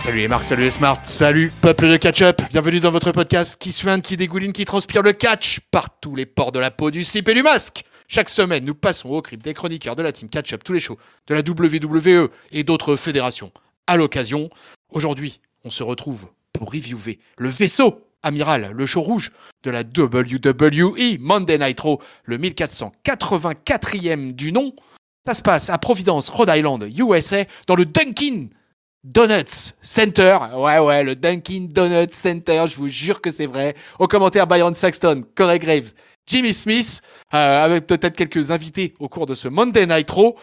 Salut les Marc, salut les Smart, salut peuple de catch-up, bienvenue dans votre podcast qui suinte, qui dégouline, qui transpire le catch par tous les pores de la peau, du slip et du masque. Chaque semaine, nous passons au crible des chroniqueurs de la team catch-up, tous les shows de la WWE et d'autres fédérations. À l'occasion, aujourd'hui, on se retrouve pour reviewer le vaisseau amiral, le show rouge de la WWE Monday Night Raw, le 1484e du nom. Ça se passe à Providence, Rhode Island, USA, dans le Dunkin' Donuts Center. Ouais, le Dunkin' Donuts Center, je vous jure que c'est vrai. Au commentaire, Byron Saxton, Corey Graves, Jimmy Smith, avec peut-être quelques invités au cours de ce Monday Night Raw.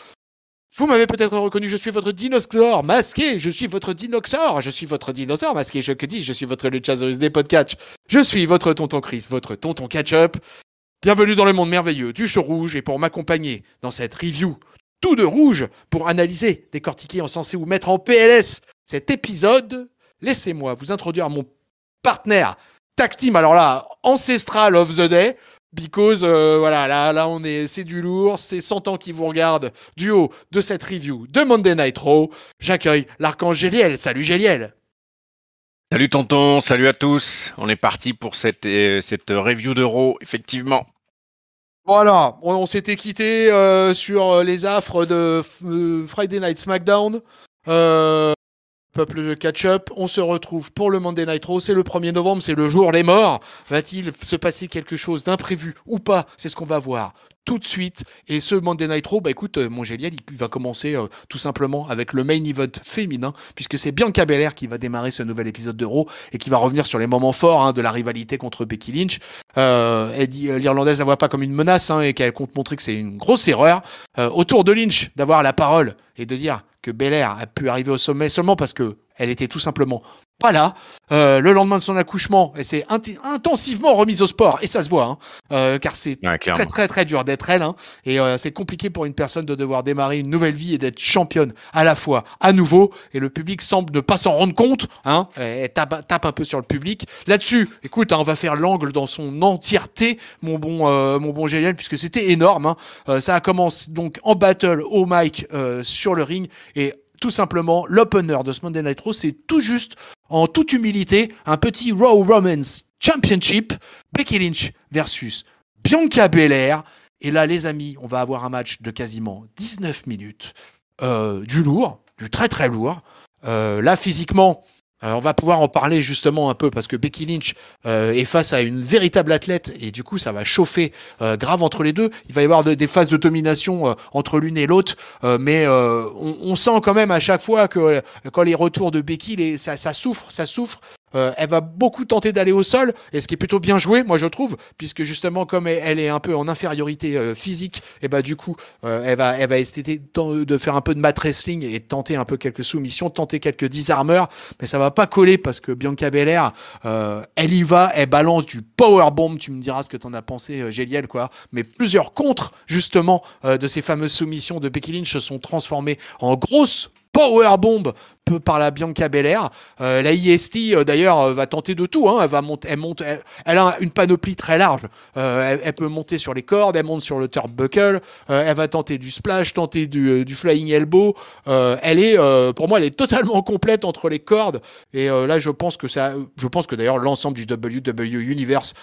Vous m'avez peut-être reconnu, je suis votre dinosaure masqué, je suis votre dinosaure masqué, je suis votre Luchasaurus des podcasts, je suis votre tonton Chris, votre tonton catch-up. Bienvenue dans le monde merveilleux du show rouge, et pour m'accompagner dans cette review tout de rouge, pour analyser, décortiquer, encenser ou mettre en PLS cet épisode, laissez-moi vous introduire à mon partenaire tag team, alors là, Ancestral of the Day, because voilà, là on est, c'est du lourd, c'est 100 ans qui vous regardent du haut de cette review de Monday Night Raw. J'accueille l'archange Géliel. Salut Géliel. Salut tonton, salut à tous. On est parti pour cette review de Raw, effectivement. Voilà, on s'était quitté sur les affres de Friday Night SmackDown. Peuple de catch-up, on se retrouve pour le Monday Night Raw, c'est le 1er novembre, c'est le jour des morts. Va-t-il se passer quelque chose d'imprévu ou pas? C'est ce qu'on va voir tout de suite. Et ce Monday Night Raw, bah écoute, mon Géliel, il va commencer tout simplement avec le main event féminin, puisque c'est Bianca Belair qui va démarrer ce nouvel épisode de Raw et qui va revenir sur les moments forts de la rivalité contre Becky Lynch. Elle dit l'Irlandaise la voit pas comme une menace et qu'elle compte montrer que c'est une grosse erreur. Autour de Lynch, d'avoir la parole et de dire que Belair a pu arriver au sommet seulement parce que elle était tout simplement pas là. Le lendemain de son accouchement, elle s'est intensivement remise au sport, et ça se voit, car c'est très très très dur d'être elle, et c'est compliqué pour une personne de devoir démarrer une nouvelle vie et d'être championne à la fois à nouveau, et le public semble ne pas s'en rendre compte, elle tape un peu sur le public. Là-dessus, écoute, on va faire l'angle dans son entièreté, mon bon Géliel, puisque c'était énorme. Ça a commencé donc en battle au mic sur le ring, et tout simplement, l'opener de ce Monday Night Raw, c'est tout juste, en toute humilité, un petit Raw Women's Championship, Becky Lynch versus Bianca Belair. Et là, les amis, on va avoir un match de quasiment 19 minutes, du lourd, du très très lourd. Là, physiquement, on va pouvoir en parler justement un peu, parce que Becky Lynch est face à une véritable athlète, et du coup ça va chauffer grave entre les deux. Il va y avoir des phases de domination entre l'une et l'autre, mais on sent quand même à chaque fois que quand les retours de Becky, ça souffre. Elle va beaucoup tenter d'aller au sol, et ce qui est plutôt bien joué, moi je trouve, puisque justement comme elle est un peu en infériorité physique, et bah du coup elle va essayer de faire un peu de mat wrestling et tenter un peu quelques soumissions, tenter quelques disarmeurs, mais ça va pas coller parce que Bianca Belair, elle y va, elle balance du powerbomb. Tu me diras ce que t'en as pensé, Géliel, quoi. Mais plusieurs contres justement de ces fameuses soumissions de Becky Lynch se sont transformées en grosses powerbomb par la Bianca Belair. La IST d'ailleurs va tenter de tout, elle a une panoplie très large, elle peut monter sur les cordes, elle monte sur le turnbuckle, elle va tenter du splash, tenter du flying elbow, pour moi elle est totalement complète entre les cordes, et là je pense que d'ailleurs l'ensemble du WWE Universe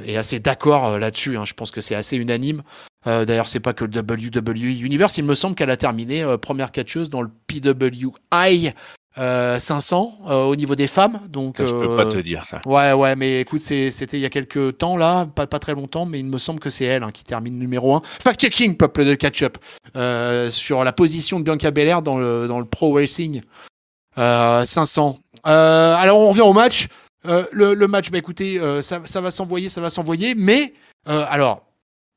est assez d'accord là-dessus, je pense que c'est assez unanime. D'ailleurs, c'est pas que le WWE Universe, il me semble qu'elle a terminé première catcheuse dans le PWI 500 au niveau des femmes. Donc, ça, je peux pas te dire ça. Ouais, mais écoute, c'était il y a quelques temps là, pas très longtemps, mais il me semble que c'est elle qui termine numéro 1. Fact-checking, peuple de catch-up, sur la position de Bianca Belair dans le Pro Wrestling 500. Alors, on revient au match. Le match, bah écoutez, ça va s'envoyer, mais alors,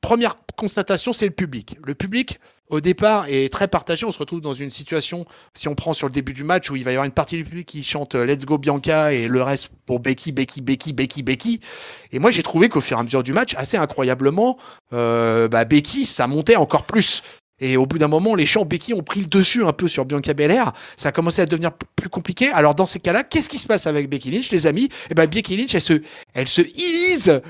première constatation, c'est le public. Le public, au départ, est très partagé. On se retrouve dans une situation, si on prend sur le début du match, où il va y avoir une partie du public qui chante Let's Go Bianca et le reste pour Becky. Et moi, j'ai trouvé qu'au fur et à mesure du match, assez incroyablement, Becky, ça montait encore plus. Et au bout d'un moment, les champs Becky ont pris le dessus un peu sur Bianca Belair. Ça a commencé à devenir plus compliqué. Alors dans ces cas-là, qu'est-ce qui se passe avec Becky Lynch, les amis? Eh ben Becky Lynch, elle se illise.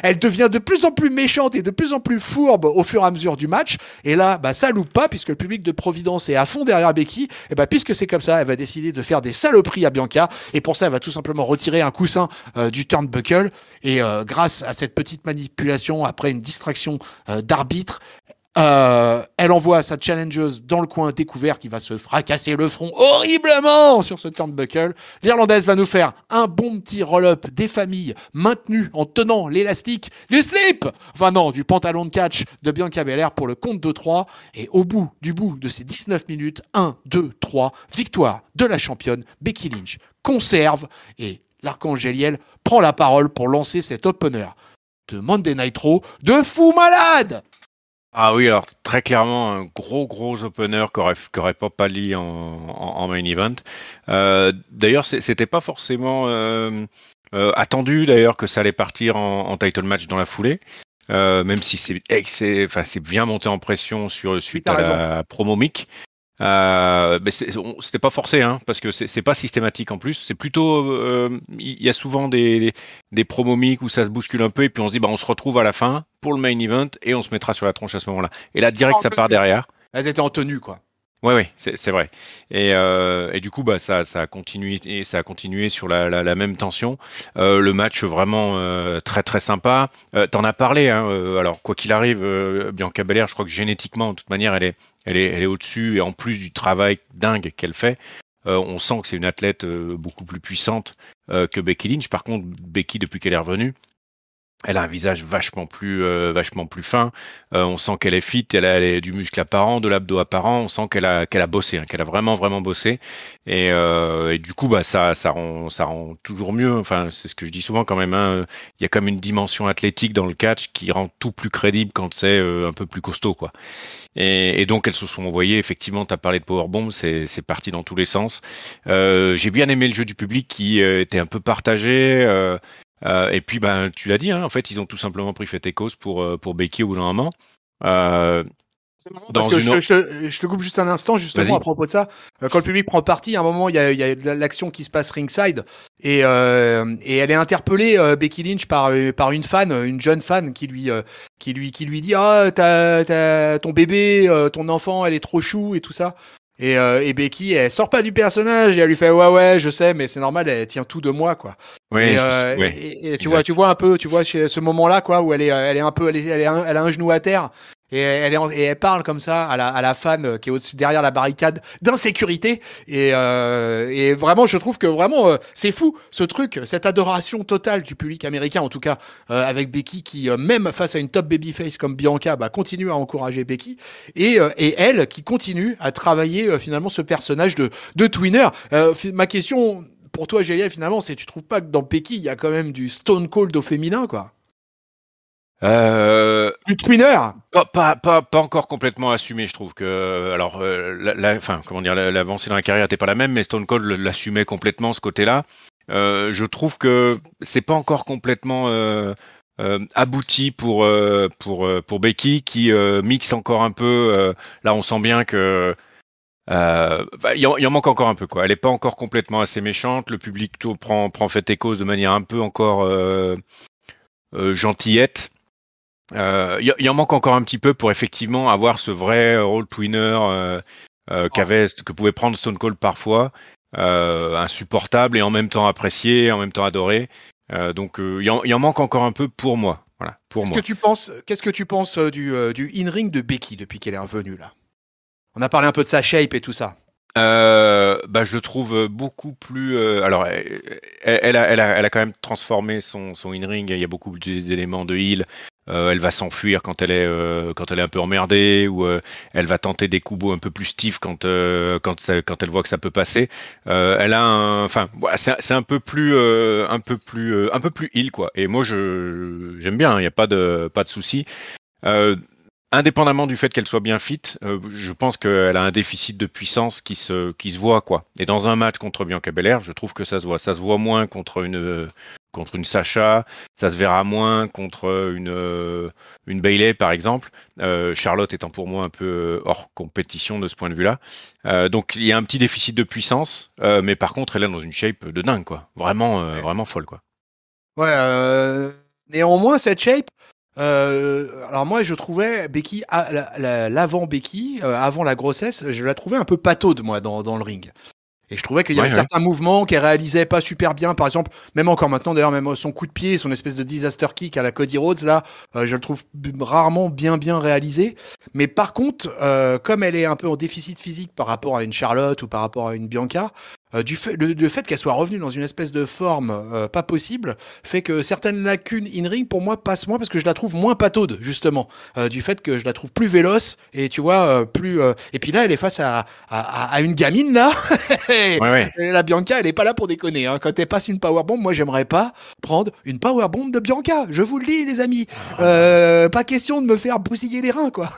Elle devient de plus en plus méchante et de plus en plus fourbe au fur et à mesure du match. Et là, bah, ça loupe pas puisque le public de Providence est à fond derrière Becky. Et ben puisque c'est comme ça, elle va décider de faire des saloperies à Bianca. Et pour ça, elle va tout simplement retirer un coussin du turnbuckle. Et grâce à cette petite manipulation, après une distraction d'arbitre, elle envoie sa challengeuse dans le coin découvert qui va se fracasser le front horriblement sur ce turnbuckle. L'Irlandaise va nous faire un bon petit roll-up des familles maintenu en tenant l'élastique du slip, enfin non, du pantalon de catch de Bianca Belair pour le compte de 3. Et au bout de ces 19 minutes, 1, 2, 3, victoire de la championne Becky Lynch. Conserve et l'Arcangeliel prend la parole pour lancer cet opener de Monday Night Raw de fou malade. Ah oui, alors très clairement un gros opener qu'aurait pas pali en main event. D'ailleurs, c'était pas forcément attendu d'ailleurs que ça allait partir en title match dans la foulée. Même si c'est bien monté en pression suite à la promo mic. Mais c'était pas forcé, hein, parce que c'est pas systématique en plus. C'est plutôt, il y a souvent des promos mic où ça se bouscule un peu et puis on se dit bah on se retrouve à la fin pour le main event et on se mettra sur la tronche à ce moment-là. Et là direct ça part derrière. Elles étaient en tenue quoi. Ouais, c'est vrai. Et du coup, bah ça a continué sur la même tension. Le match vraiment très sympa. T'en as parlé, hein. Alors quoi qu'il arrive, Bianca Belair, je crois que génétiquement, de toute manière, elle est au-dessus et en plus du travail dingue qu'elle fait, on sent que c'est une athlète beaucoup plus puissante que Becky Lynch. Par contre, Becky, depuis qu'elle est revenue, elle a un visage vachement plus fin. On sent qu'elle est fit, elle a du muscle apparent, de l'abdos apparent. On sent qu'elle a bossé, hein, qu'elle a vraiment bossé. Et du coup, bah ça rend toujours mieux. Enfin, c'est ce que je dis souvent quand même. Hein. Il y a comme une dimension athlétique dans le catch qui rend tout plus crédible quand c'est un peu plus costaud, quoi. Et donc elles se sont envoyées. Effectivement, tu as parlé de powerbomb, c'est parti dans tous les sens. J'ai bien aimé le jeu du public qui était un peu partagé. Et puis, ben, tu l'as dit, hein, en fait, ils ont tout simplement pris fait et cause pour Becky au bout d'un moment. C'est marrant parce que je te coupe juste un instant, justement, à propos de ça. Quand le public prend parti, à un moment, il y a l'action qui se passe ringside et elle est interpellée, Becky Lynch, par une fan, une jeune fan qui lui dit ah, ton bébé, ton enfant, elle est trop chou et tout ça. Et Becky, elle sort pas du personnage et elle lui fait ouais, je sais, mais c'est normal, elle tient tout de moi, quoi. Oui, et tu vois un peu, chez ce moment-là, quoi, où elle est un peu, elle a un genou à terre. Et elle parle comme ça à la fan qui est au-dessus derrière la barricade d'insécurité et vraiment je trouve que vraiment c'est fou ce truc, cette adoration totale du public américain en tout cas avec Becky qui même face à une top babyface comme Bianca bah, continue à encourager Becky et elle qui continue à travailler finalement ce personnage de twinner. Ma question pour toi Géliel finalement c'est tu trouves pas que dans Becky il y a quand même du Stone Cold au féminin quoi? Du twinner. Pas encore complètement assumé, je trouve que alors enfin comment dire l'avancée dans la carrière n'était pas la même, mais Stone Cold l'assumait complètement ce côté-là. Je trouve que c'est pas encore complètement abouti pour Becky qui mixe encore un peu. Là, on sent bien que il en manque encore un peu quoi. Elle est pas encore complètement assez méchante. Le public prend fait et cause de manière un peu encore gentillette. Il en manque encore un petit peu pour effectivement avoir ce vrai rôle twinner que pouvait prendre Stone Cold parfois, insupportable et en même temps apprécié, en même temps adoré. Donc il en manque encore un peu pour moi. Voilà, pour moi. Qu'est-ce que tu penses du in-ring de Becky depuis qu'elle est revenue là? On a parlé un peu de sa shape et tout ça. Bah, je le trouve beaucoup plus. Alors, elle a quand même transformé son in-ring. Il y a beaucoup d'éléments de heal. Elle va s'enfuir quand elle est un peu emmerdée ou elle va tenter des coups beaux un peu plus stiff quand elle voit que ça peut passer. Elle a enfin, c'est un peu plus heal quoi. Et moi, j'aime bien. Il n'y a pas de souci. Indépendamment du fait qu'elle soit bien fit, je pense qu'elle a un déficit de puissance qui se voit quoi. Et dans un match contre Bianca Belair, je trouve que ça se voit moins contre contre une Sacha, ça se verra moins contre une Bayley par exemple. Charlotte étant pour moi un peu hors compétition de ce point de vue-là. Donc il y a un petit déficit de puissance, mais par contre elle est dans une shape de dingue quoi, vraiment vraiment folle quoi. Ouais, néanmoins, cette shape, alors moi, je trouvais Becky, l'avant Becky, avant la grossesse, je la trouvais un peu pataude, moi, dans le ring. Et je trouvais qu'il y avait Ouais, ouais. certains mouvements qu'elle réalisait pas super bien. Par exemple, même encore maintenant, d'ailleurs, même son coup de pied, son espèce de disaster kick à la Cody Rhodes, là, je le trouve rarement bien réalisé. Mais par contre, comme elle est un peu en déficit physique par rapport à une Charlotte ou par rapport à une Bianca, le fait qu'elle soit revenue dans une espèce de forme pas possible fait que certaines lacunes in-ring pour moi passent moins parce que je la trouve moins pataude justement du fait que je la trouve plus véloce et tu vois plus et puis là elle est face à une gamine là. Ouais, ouais. La Bianca elle est pas là pour déconner hein. Quand elle passe une powerbomb moi j'aimerais pas prendre une powerbomb de Bianca, je vous le dis les amis, pas question de me faire bousiller les reins quoi.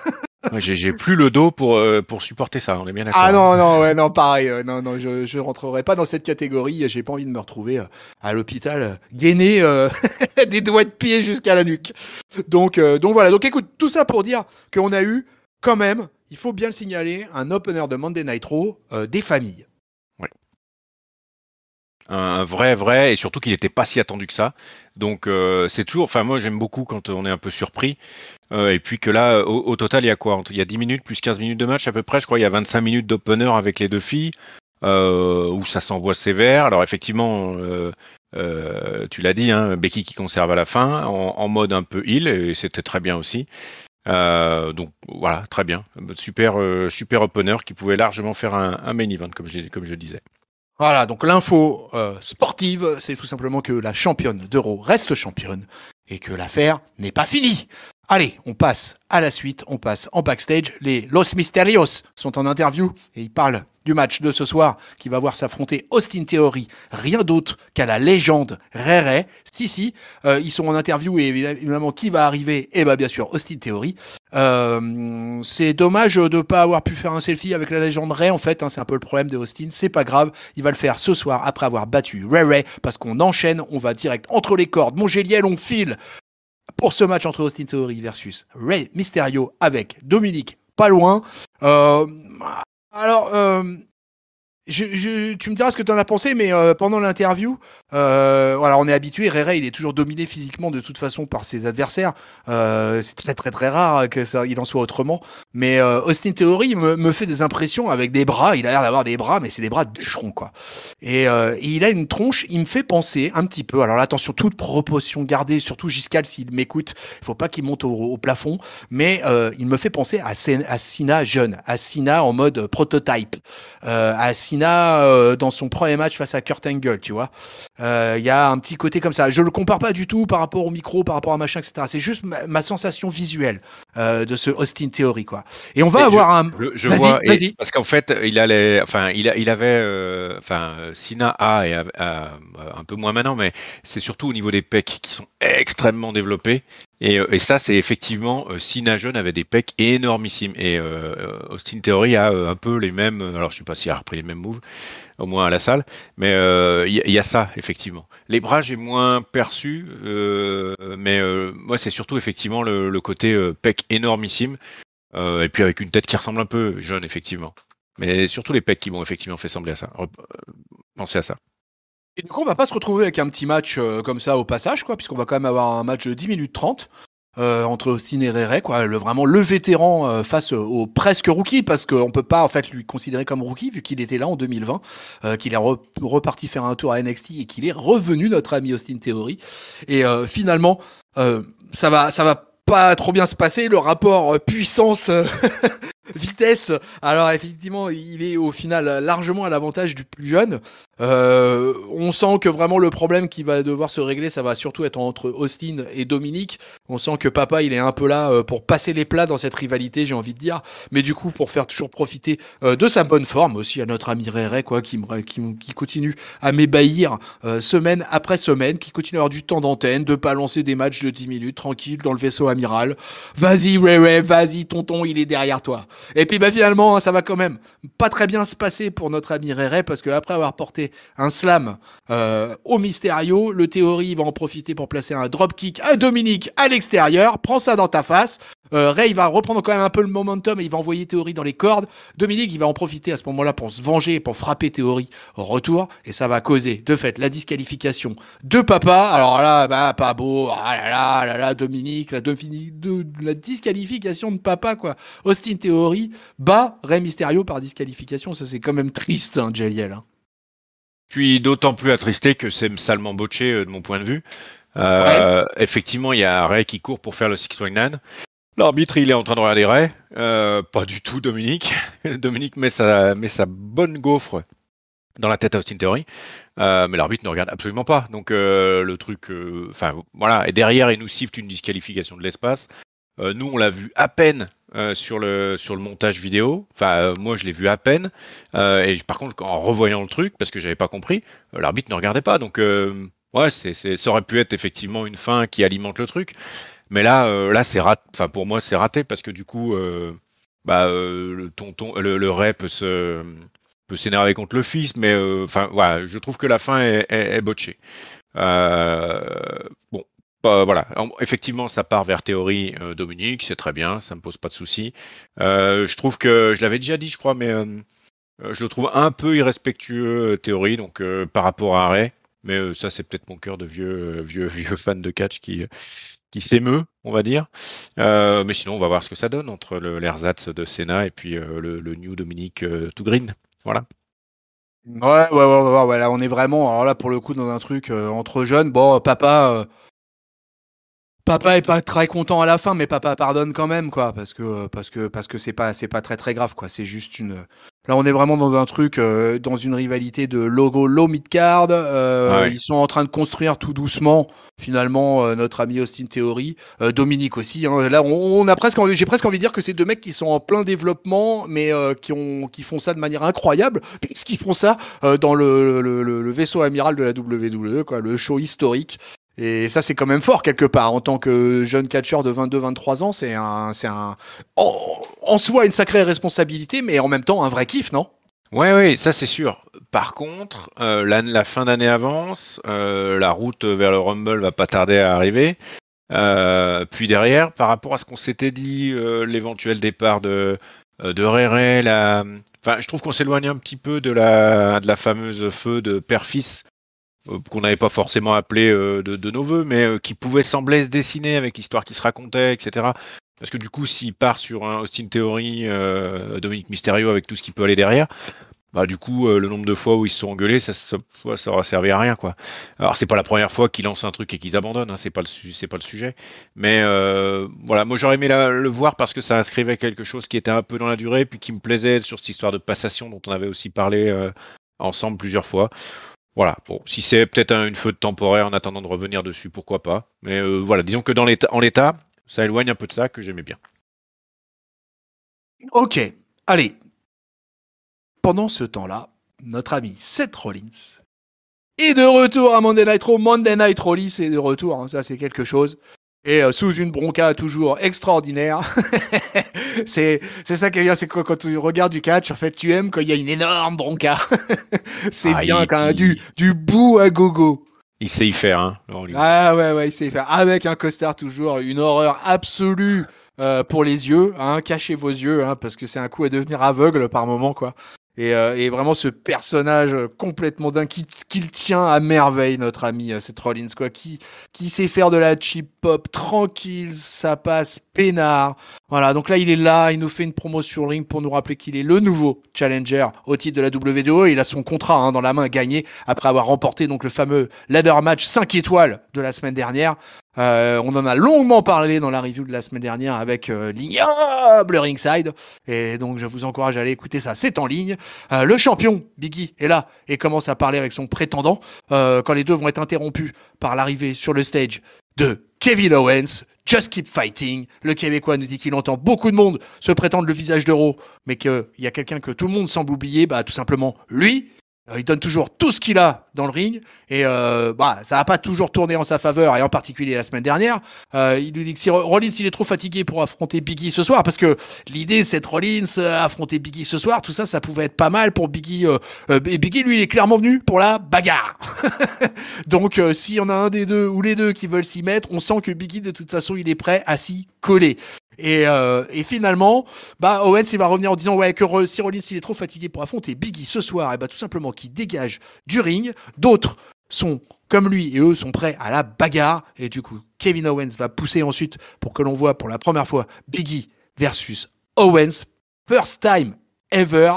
Ouais, j'ai plus le dos pour supporter ça, on est bien Ah d'accord, hein. non, non, ouais, non, pareil. Non, je rentrerai pas dans cette catégorie. J'ai pas envie de me retrouver à l'hôpital, gainé des doigts de pied jusqu'à la nuque. Donc voilà. Donc écoute, tout ça pour dire qu'on a eu quand même, il faut bien le signaler, un opener de Monday Night Raw des familles. Ouais. Un vrai, et surtout qu'il n'était pas si attendu que ça. Donc c'est toujours, enfin moi j'aime beaucoup quand on est un peu surpris. Et puis que là, au total, il y a quoi? Il y a 10 minutes plus 15 minutes de match à peu près, je crois. Il y a 25 minutes d'opener avec les deux filles, où ça s'envoie sévère. Alors effectivement, tu l'as dit, hein, Becky qui conserve à la fin, en mode un peu heel, et c'était très bien aussi. Donc voilà, très bien. Super opener qui pouvait largement faire un main event, comme je disais. Voilà, donc l'info sportive, c'est tout simplement que la championne d'Euro reste championne et que l'affaire n'est pas finie. Allez, on passe à la suite, on passe en backstage. Les Los Misterios sont en interview et ils parlent du match de ce soir qui va voir s'affronter Austin Theory, rien d'autre qu'à la légende Ray. Si, ils sont en interview et évidemment qui va arriver? Eh bien sûr Austin Theory. C'est dommage de ne pas avoir pu faire un selfie avec la légende Ray en fait, hein, c'est un peu le problème de Austin, c'est pas grave, il va le faire ce soir après avoir battu Ray parce qu'on enchaîne, on va direct entre les cordes, mon Géliel, on file pour ce match entre Austin Theory versus Rey Mysterio avec Dominique pas loin. Alors, tu me diras ce que tu en as pensé, mais pendant l'interview, voilà, on est habitué. Ray il est toujours dominé physiquement de toute façon par ses adversaires. C'est très rare que ça, il en soit autrement. Mais Austin Theory me fait des impressions avec des bras. Il a l'air d'avoir des bras, mais c'est des bras de bûcheron, quoi. Et il a une tronche. Il me fait penser un petit peu. Alors là, attention, toute proportion gardée, surtout Giscal s'il m'écoute. Il faut pas qu'il monte au plafond. Mais il me fait penser à Cena jeune, à Cena en mode prototype, à Cena dans son premier match face à Kurt Angle, tu vois. Il y a un petit côté comme ça. Je le compare pas du tout par rapport au micro, par rapport à machin, etc. C'est juste ma sensation visuelle de ce Austin Theory, quoi. Et on va Et avoir un. je Vas-y, vois, et vas-y. parce qu'en fait, il avait, Sina a et un peu moins maintenant, mais c'est surtout au niveau des pecs qui sont extrêmement développés. Et ça, c'est effectivement, Sina jeune avait des pecs énormissimes. Et Austin Theory a un peu les mêmes. Alors, je sais pas s'il a repris les mêmes moves, au moins à la salle, mais il y a ça effectivement. Les bras, j'ai moins perçu, mais moi, c'est surtout effectivement le côté pec énormissime. Et puis avec une tête qui ressemble un peu jeune, effectivement. Mais surtout les pecs qui m'ont effectivement fait sembler à ça. Penser à ça. Et du coup, on va pas se retrouver avec un petit match comme ça au passage, quoi, puisqu'on va quand même avoir un match de 10 minutes 30 entre Austin et Ray, quoi, vraiment le vétéran face au presque rookie, parce qu'on peut pas en fait lui considérer comme rookie vu qu'il était là en 2020, qu'il est reparti faire un tour à NXT et qu'il est revenu notre ami Austin Theory. Et finalement, ça va pas trop bien se passer. Le rapport puissance vitesse, alors effectivement, il est au final largement à l'avantage du plus jeune. On sent que vraiment le problème qui va devoir se régler, ça va surtout être entre Austin et Dominique. On sent que papa, il est un peu là pour passer les plats dans cette rivalité, j'ai envie de dire. Mais du coup, pour faire toujours profiter de sa bonne forme aussi à notre ami Ray, quoi, qui continue à m'ébahir semaine après semaine, qui continue à avoir du temps d'antenne, de pas lancer des matchs de 10 minutes tranquille dans le vaisseau amiral. Vas-y Ray, vas-y tonton, il est derrière toi. Et puis bah finalement, ça va quand même pas très bien se passer pour notre ami Ray parce qu'après avoir porté placer un slam au Mysterio. Le Theory va en profiter pour placer un dropkick à Dominique à l'extérieur. Prends ça dans ta face. Ray va reprendre quand même un peu le momentum et il va envoyer Theory dans les cordes. Dominique, il va en profiter à ce moment-là pour se venger, pour frapper Theory au retour. Et ça va causer, de fait, la disqualification de Papa. Alors là, pas beau. Ah là, Dominique, la disqualification de Papa, quoi. Austin Theory bat Rey Mysterio par disqualification. Ça, c'est quand même triste, hein, Jeliel. Hein. Je suis d'autant plus attristé que c'est salement botché de mon point de vue. Effectivement, il y a Ray qui court pour faire le 619. L'arbitre, il est en train de regarder Ray. Pas du tout Dominique. Dominique met sa bonne gaufre dans la tête à Austin Theory. Mais l'arbitre ne regarde absolument pas. Donc le truc... voilà. Et derrière, il nous siffle une disqualification de l'espace. Nous, on l'a vu à peine sur le montage vidéo. Enfin, moi, je l'ai vu à peine. Et par contre, en revoyant le truc, parce que j'avais pas compris, l'arbitre ne regardait pas. Donc, ouais, ça aurait pu être effectivement une fin qui alimente le truc. Mais là, c'est raté. Enfin, pour moi, c'est raté parce que du coup, le Ray peut s'énerver contre le fils. Mais voilà, je trouve que la fin est botchée. Bon. Voilà, effectivement, ça part vers Theory, Dominique, c'est très bien, ça me pose pas de soucis. Je trouve que, je l'avais déjà dit, je crois, mais je le trouve un peu irrespectueux, Theory, donc par rapport à Ray. Mais ça, c'est peut-être mon cœur de vieux fan de catch qui s'émeut, on va dire. Mais sinon, on va voir ce que ça donne entre l'ersatz de Senna et puis le New Dominique tout green. Voilà. Ouais, là, on est vraiment, alors là, pour le coup, dans un truc entre jeunes. Bon, Papa est pas très content à la fin, mais Papa pardonne quand même, quoi, parce que c'est pas très très grave, quoi. C'est juste une. Là, on est vraiment dans un truc, dans une rivalité de low mid card. Ouais. Ils sont en train de construire tout doucement, finalement, notre ami Austin Theory, Dominique aussi. Hein. Là, j'ai presque envie de dire que c'est deux mecs qui sont en plein développement, mais qui font ça de manière incroyable, puisqu'ils font ça dans le vaisseau amiral de la WWE, quoi, le show historique. Et ça, c'est quand même fort quelque part. En tant que jeune catcheur de 22-23 ans, c'est en soi une sacrée responsabilité, mais en même temps un vrai kiff, non? Ouais, ça c'est sûr. Par contre, la fin d'année avance, la route vers le Rumble va pas tarder à arriver. Puis derrière, par rapport à ce qu'on s'était dit, l'éventuel départ de Ray, je trouve qu'on s'éloigne un petit peu de la fameuse feu de père-fils qu'on n'avait pas forcément appelé de nos voeux, mais qui pouvait sembler se dessiner avec l'histoire qui se racontait, etc. Parce que du coup, s'il part sur un Austin Theory, Dominique Mysterio avec tout ce qui peut aller derrière, bah du coup, le nombre de fois où ils se sont engueulés, ça aura servi à rien, quoi. Alors c'est pas la première fois qu'ils lancent un truc et qu'ils abandonnent, hein, c'est pas le sujet. Mais voilà, moi j'aurais aimé le voir parce que ça inscrivait quelque chose qui était un peu dans la durée, puis qui me plaisait sur cette histoire de passation dont on avait aussi parlé ensemble plusieurs fois. Voilà, bon, si c'est peut-être une feuille temporaire en attendant de revenir dessus, pourquoi pas. Mais voilà, disons que en l'état, ça éloigne un peu de ça que j'aimais bien. Ok, allez. Pendant ce temps-là, notre ami Seth Rollins est de retour à Monday Night Raw. Monday Night Raw, c'est de retour, hein, ça c'est quelque chose. Et sous une bronca toujours extraordinaire. c'est ça qui est bien, c'est quand tu regardes du catch, en fait, tu aimes quand il y a une énorme bronca. C'est bien quand même du bout à gogo. Il sait y faire, hein. Ah ouais, il sait y faire. Avec un costard toujours, une horreur absolue pour les yeux. Hein, cachez vos yeux, hein, parce que c'est un coup à devenir aveugle par moment, quoi. Et vraiment ce personnage complètement dingue qui le tient à merveille, notre ami Seth Rollins, quoi, qui sait faire de la cheap pop tranquille, ça passe peinard. Voilà, donc là il est là, il nous fait une promo sur le ring pour nous rappeler qu'il est le nouveau challenger au titre de la WWE. Il a son contrat dans la main gagné après avoir remporté donc le fameux ladder match 5 étoiles de la semaine dernière. On en a longuement parlé dans la review de la semaine dernière avec l'ignoble Ringside, et donc je vous encourage à aller écouter ça, c'est en ligne. Le champion Biggie est là et commence à parler avec son prétendant quand les deux vont être interrompus par l'arrivée sur le stage de Kevin Owens. Just keep fighting. Le Québécois nous dit qu'il entend beaucoup de monde se prétendre le visage d'Euro, mais qu'il y a quelqu'un que tout le monde semble oublier, tout simplement lui. Il donne toujours tout ce qu'il a dans le ring et ça n'a pas toujours tourné en sa faveur et en particulier la semaine dernière. Il nous dit que si Rollins il est trop fatigué pour affronter Biggie ce soir parce que l'idée c'est de Rollins affronter Biggie ce soir, tout ça ça pouvait être pas mal pour Biggie. Et Biggie lui il est clairement venu pour la bagarre. Donc s'il y en a un des deux ou les deux qui veulent s'y mettre, on sent que Biggie de toute façon il est prêt à s'y coller. Et finalement, Owens il va revenir en disant que si Rollins il est trop fatigué pour affronter Biggie ce soir, et tout simplement qu'il dégage du ring. D'autres sont comme lui et eux sont prêts à la bagarre. Et du coup, Kevin Owens va pousser ensuite pour que l'on voit pour la première fois Biggie versus Owens. First time ever.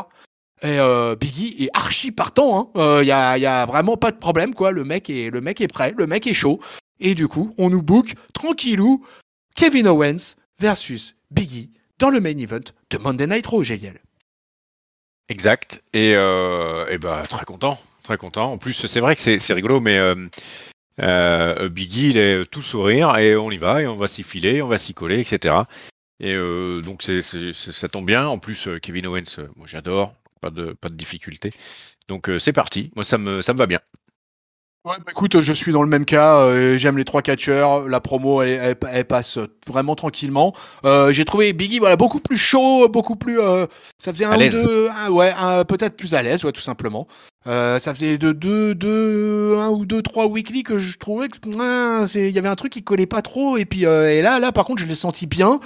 Et Biggie est archi partant. Y a vraiment pas de problème quoi. Le mec est prêt, le mec est chaud. Et du coup, on nous book tranquillou Kevin Owens versus Biggie dans le main event de Monday Night Raw, Géliel. Exact. Et très content. Très content. En plus, c'est vrai que c'est rigolo, mais Biggie, il est tout sourire et on y va et on va s'y filer, on va s'y coller, etc. Et donc ça tombe bien. En plus, Kevin Owens, moi j'adore, pas de difficulté. Donc c'est parti. Moi ça me va bien. Ouais, écoute, je suis dans le même cas. J'aime les 3 catcheurs. La promo, elle passe vraiment tranquillement. J'ai trouvé Biggie, beaucoup plus chaud, beaucoup plus. Ça faisait un ou deux, peut-être plus à l'aise, tout simplement. Ça faisait un ou deux, 3 weekly que je trouvais que il y avait un truc qui collait pas trop. Et puis et là, par contre, je l'ai senti bien.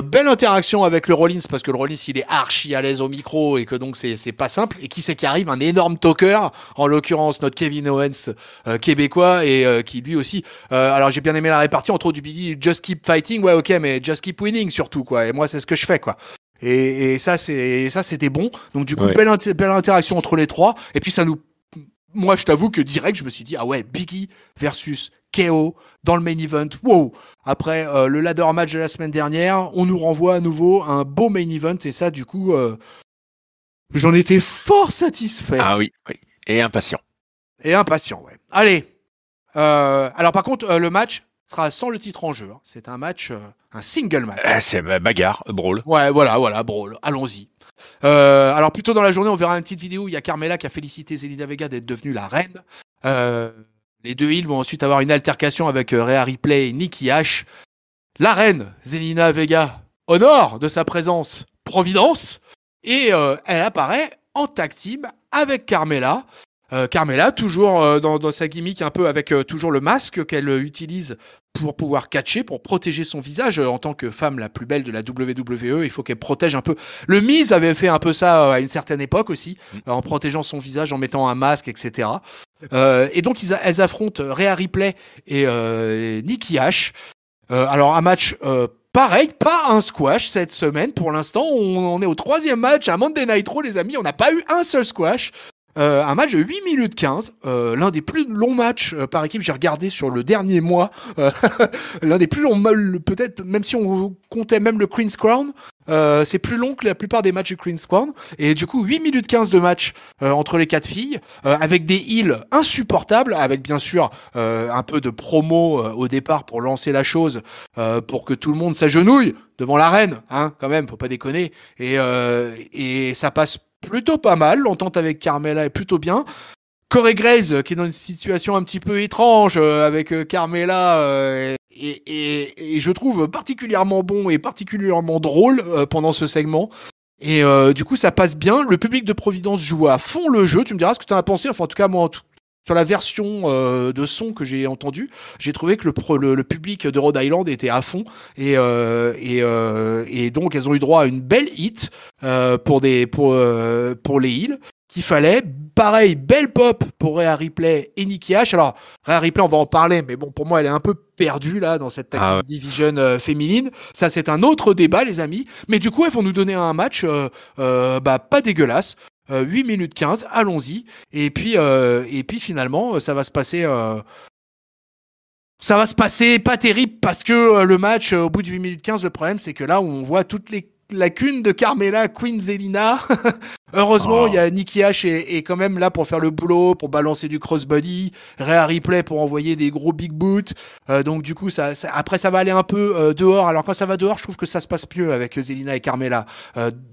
Belle interaction avec le Rollins parce que le Rollins il est archi à l'aise au micro et que donc c'est pas simple. Et qui c'est qui arrive? Un énorme talker, en l'occurrence notre Kevin Owens québécois et qui lui aussi. Alors j'ai bien aimé la répartie entre du Biggie, just keep fighting, ouais ok, mais just keep winning surtout quoi. Et moi c'est ce que je fais quoi. Et ça c'était bon. Donc du coup belle interaction entre les trois. Et puis ça nous moi, je t'avoue que direct, je me suis dit, ah ouais, Biggie versus KO dans le main event. Wow! Après le ladder match de la semaine dernière, on nous renvoie à nouveau un beau main event. Et ça, du coup, j'en étais fort satisfait. Ah oui. Et impatient. Et impatient, ouais. Allez. Alors, par contre, le match sera sans le titre en jeu. C'est un match, un single match. C'est bagarre, brawl. Ouais, voilà, brawl. Allons-y. Alors plus tôt dans la journée, on verra une petite vidéo où il y a Carmella qui a félicité Zelina Vega d'être devenue la reine. Les deux heels vont ensuite avoir une altercation avec Rhea Ripley et Nikki Ash. La reine, Zelina Vega, honore de sa présence Providence et elle apparaît en tag team avec Carmella. Carmella, toujours dans sa gimmick un peu avec toujours le masque qu'elle utilise pour pouvoir catcher, pour protéger son visage en tant que femme la plus belle de la WWE. Il faut qu'elle protège un peu. Le Miz avait fait un peu ça à une certaine époque aussi, en protégeant son visage, en mettant un masque, etc. Et donc elles affrontent Rhea Ripley et Nikki Ash. Alors un match pareil, pas un squash cette semaine pour l'instant. On est au 3e match à Monday Night Raw, les amis. On n'a pas eu un seul squash. Un match de 8 minutes 15, l'un des plus longs matchs par équipe, j'ai regardé sur le dernier mois, l'un des plus longs, peut-être, même si on comptait même le Queen's Crown, c'est plus long que la plupart des matchs du Queen's Crown, et du coup 8 minutes 15 de match entre les 4 filles, avec des heels insupportables, avec bien sûr un peu de promo au départ pour lancer la chose, pour que tout le monde s'agenouille devant la reine, quand même, faut pas déconner, et ça passe plutôt pas mal, l'entente avec Carmella est plutôt bien. Corey Graves qui est dans une situation un petit peu étrange avec Carmella et je trouve particulièrement bon et particulièrement drôle pendant ce segment. Et du coup ça passe bien, le public de Providence joue à fond le jeu, tu me diras ce que tu en as pensé, enfin en tout cas moi sur la version de son que j'ai entendue, j'ai trouvé que le public de Rhode Island était à fond et donc elles ont eu droit à une belle hit pour les heels qu'il fallait. Pareil, belle pop pour Rhea Ripley et Nikki Ash. Alors Rhea Ripley, on va en parler, mais bon, pour moi, elle est un peu perdue là dans cette tag division féminine. Ça, c'est un autre débat, les amis. Mais du coup, elles vont nous donner un match pas dégueulasse. 8 minutes 15, allons-y. Et puis finalement, ça va se passer pas terrible parce que le match, au bout de 8 minutes 15, le problème, c'est que là, on voit toutes les lacunes de Carmella, Queen Zelina. Heureusement, il y a Nikki Ash est quand même là pour faire le boulot, pour balancer du crossbody, Rhea Ripley pour envoyer des gros big boots. Donc du coup, après ça va aller un peu dehors. Alors quand ça va dehors, je trouve que ça se passe mieux avec Zelina et Carmella.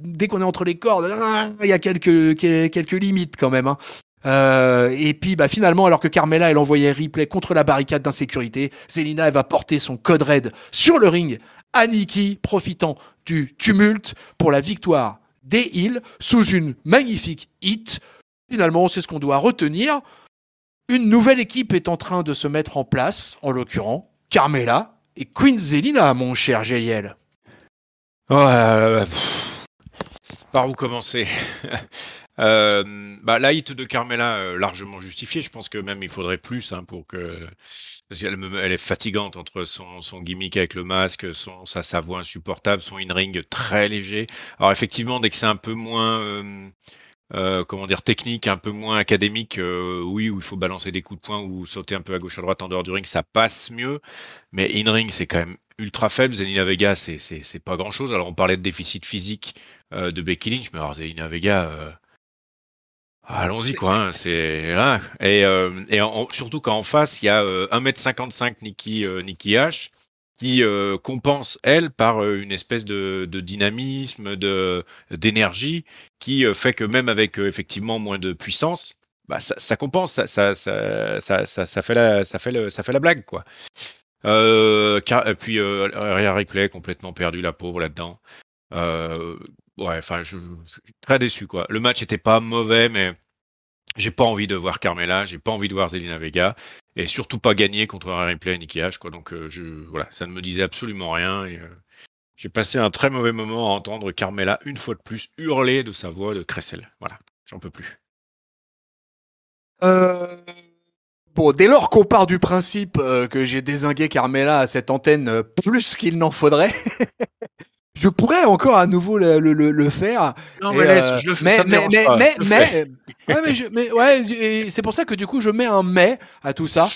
Dès qu'on est entre les cordes, il y a quelques limites quand même. Et puis finalement, alors que Carmella elle envoyait Ripley contre la barricade d'insécurité, Zelina elle va porter son code red sur le ring à Nikki, profitant du tumulte pour la victoire des Heels sous une magnifique hit. Finalement, c'est ce qu'on doit retenir. Une nouvelle équipe est en train de se mettre en place, en l'occurrence Carmella et Queen Zelina, mon cher Géliel. Par où commencer? La hit de Carmella largement justifiée. Je pense que même il faudrait plus pour que parce elle est fatigante entre son gimmick avec le masque, sa voix insupportable, son in-ring très léger. Alors effectivement, dès que c'est un peu moins technique, un peu moins académique, oui, où il faut balancer des coups de poing ou sauter un peu à gauche à droite en dehors du ring, ça passe mieux. Mais in-ring, c'est quand même ultra faible. Zelina Vega, c'est pas grand chose. Alors on parlait de déficit physique de Becky Lynch, mais alors Zelina Vega, allons-y quoi, c'est là. Et surtout quand en face, il y a 1m55 Nikki H qui compense elle par une espèce de dynamisme, d'énergie qui fait que même avec effectivement moins de puissance, ça compense, ça fait la blague quoi. Puis Rhea Ripley complètement perdu la pauvre là-dedans. Je suis très déçu quoi. Le match était pas mauvais, mais j'ai pas envie de voir Carmella, j'ai pas envie de voir Zelina Vega, et surtout pas gagner contre Rhea Ripley et Nikki H quoi. Donc ça ne me disait absolument rien. Et, j'ai passé un très mauvais moment à entendre Carmella une fois de plus hurler de sa voix de crécelle. Voilà, j'en peux plus. Bon, dès lors qu'on part du principe que j'ai dézingué Carmella à cette antenne plus qu'il n'en faudrait, je pourrais encore à nouveau le faire. Non, mais laisse, je le fais. Et c'est pour ça que du coup je mets un mais à tout ça.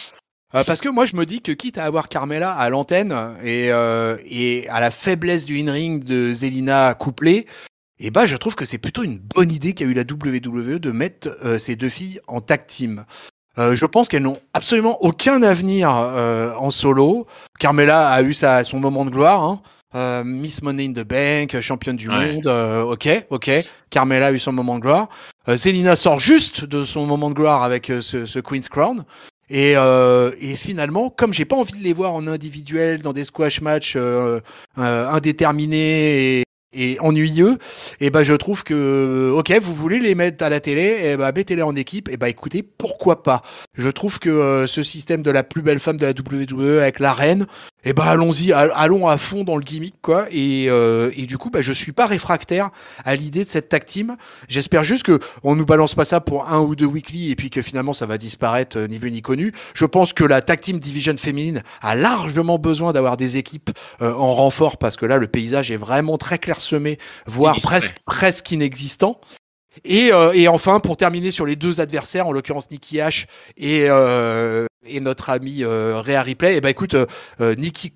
Parce que moi je me dis que quitte à avoir Carmella à l'antenne et à la faiblesse du in-ring de Zelina couplée, je trouve que c'est plutôt une bonne idée qu'a eu la WWE de mettre ces deux filles en tag team. Je pense qu'elles n'ont absolument aucun avenir en solo. Carmella a eu son moment de gloire. Miss Money in the Bank, championne du monde, ok. Carmella a eu son moment de gloire. Zelina sort juste de son moment de gloire avec ce Queen's Crown. Et finalement, comme j'ai pas envie de les voir en individuel dans des squash matchs indéterminés et ennuyeux, je trouve que vous voulez les mettre à la télé, mettez-les en équipe, écoutez, pourquoi pas. Je trouve que ce système de la plus belle femme de la WWE avec la reine, allons-y, allons à fond dans le gimmick quoi. Et du coup je suis pas réfractaire à l'idée de cette tag team. J'espère juste que on nous balance pas ça pour 1 ou 2 weekly et puis que finalement ça va disparaître ni vu ni connu. Je pense que la tag team division féminine a largement besoin d'avoir des équipes en renfort parce que là le paysage est vraiment très clairsemé, voire presque inexistant. Et enfin, pour terminer sur les deux adversaires, en l'occurrence Nikki H et notre ami Rhea Ripley, Nikki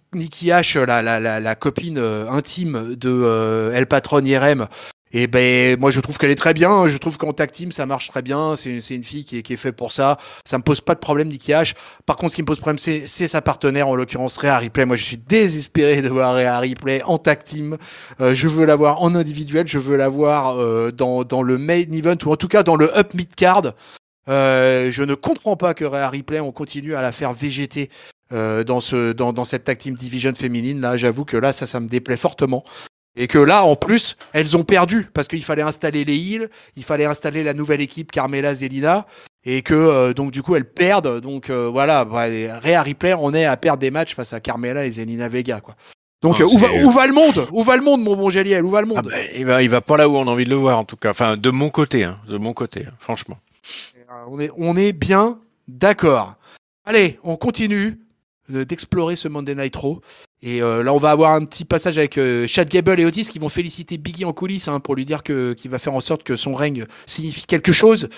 H, la copine intime de El Patron IRM, moi je trouve qu'elle est très bien. Je trouve qu'en tag team ça marche très bien. C'est une fille qui est faite pour ça. Ça me pose pas de problème Nikki H. Par contre, ce qui me pose problème, c'est sa partenaire, en l'occurrence Rhea Ripley. Moi je suis désespéré de voir Rhea Ripley en tag team. Je veux la voir en individuel. Je veux la voir dans le main event ou en tout cas dans le up mid card. Je ne comprends pas que Rhea Ripley on continue à la faire végéter dans cette tag team division féminine. Là, j'avoue que là ça me déplaît fortement. Et que là, en plus, elles ont perdu parce qu'il fallait installer les heels, il fallait installer la nouvelle équipe Carmella Zelina, et que donc du coup elles perdent. Donc Rhea Ripley, on est à perdre des matchs face à Carmella et Zelina Vega quoi. Donc où va le monde? Où va le monde, mon bon Géliel? Où va le monde? Il va pas là où on a envie de le voir en tout cas. Enfin, de mon côté, franchement. On est bien d'accord. Allez, on continue d'explorer ce Monday Night Raw. Et là, on va avoir un petit passage avec Chad Gable et Otis qui vont féliciter Biggie en coulisses pour lui dire qu'il va faire en sorte que son règne signifie quelque chose.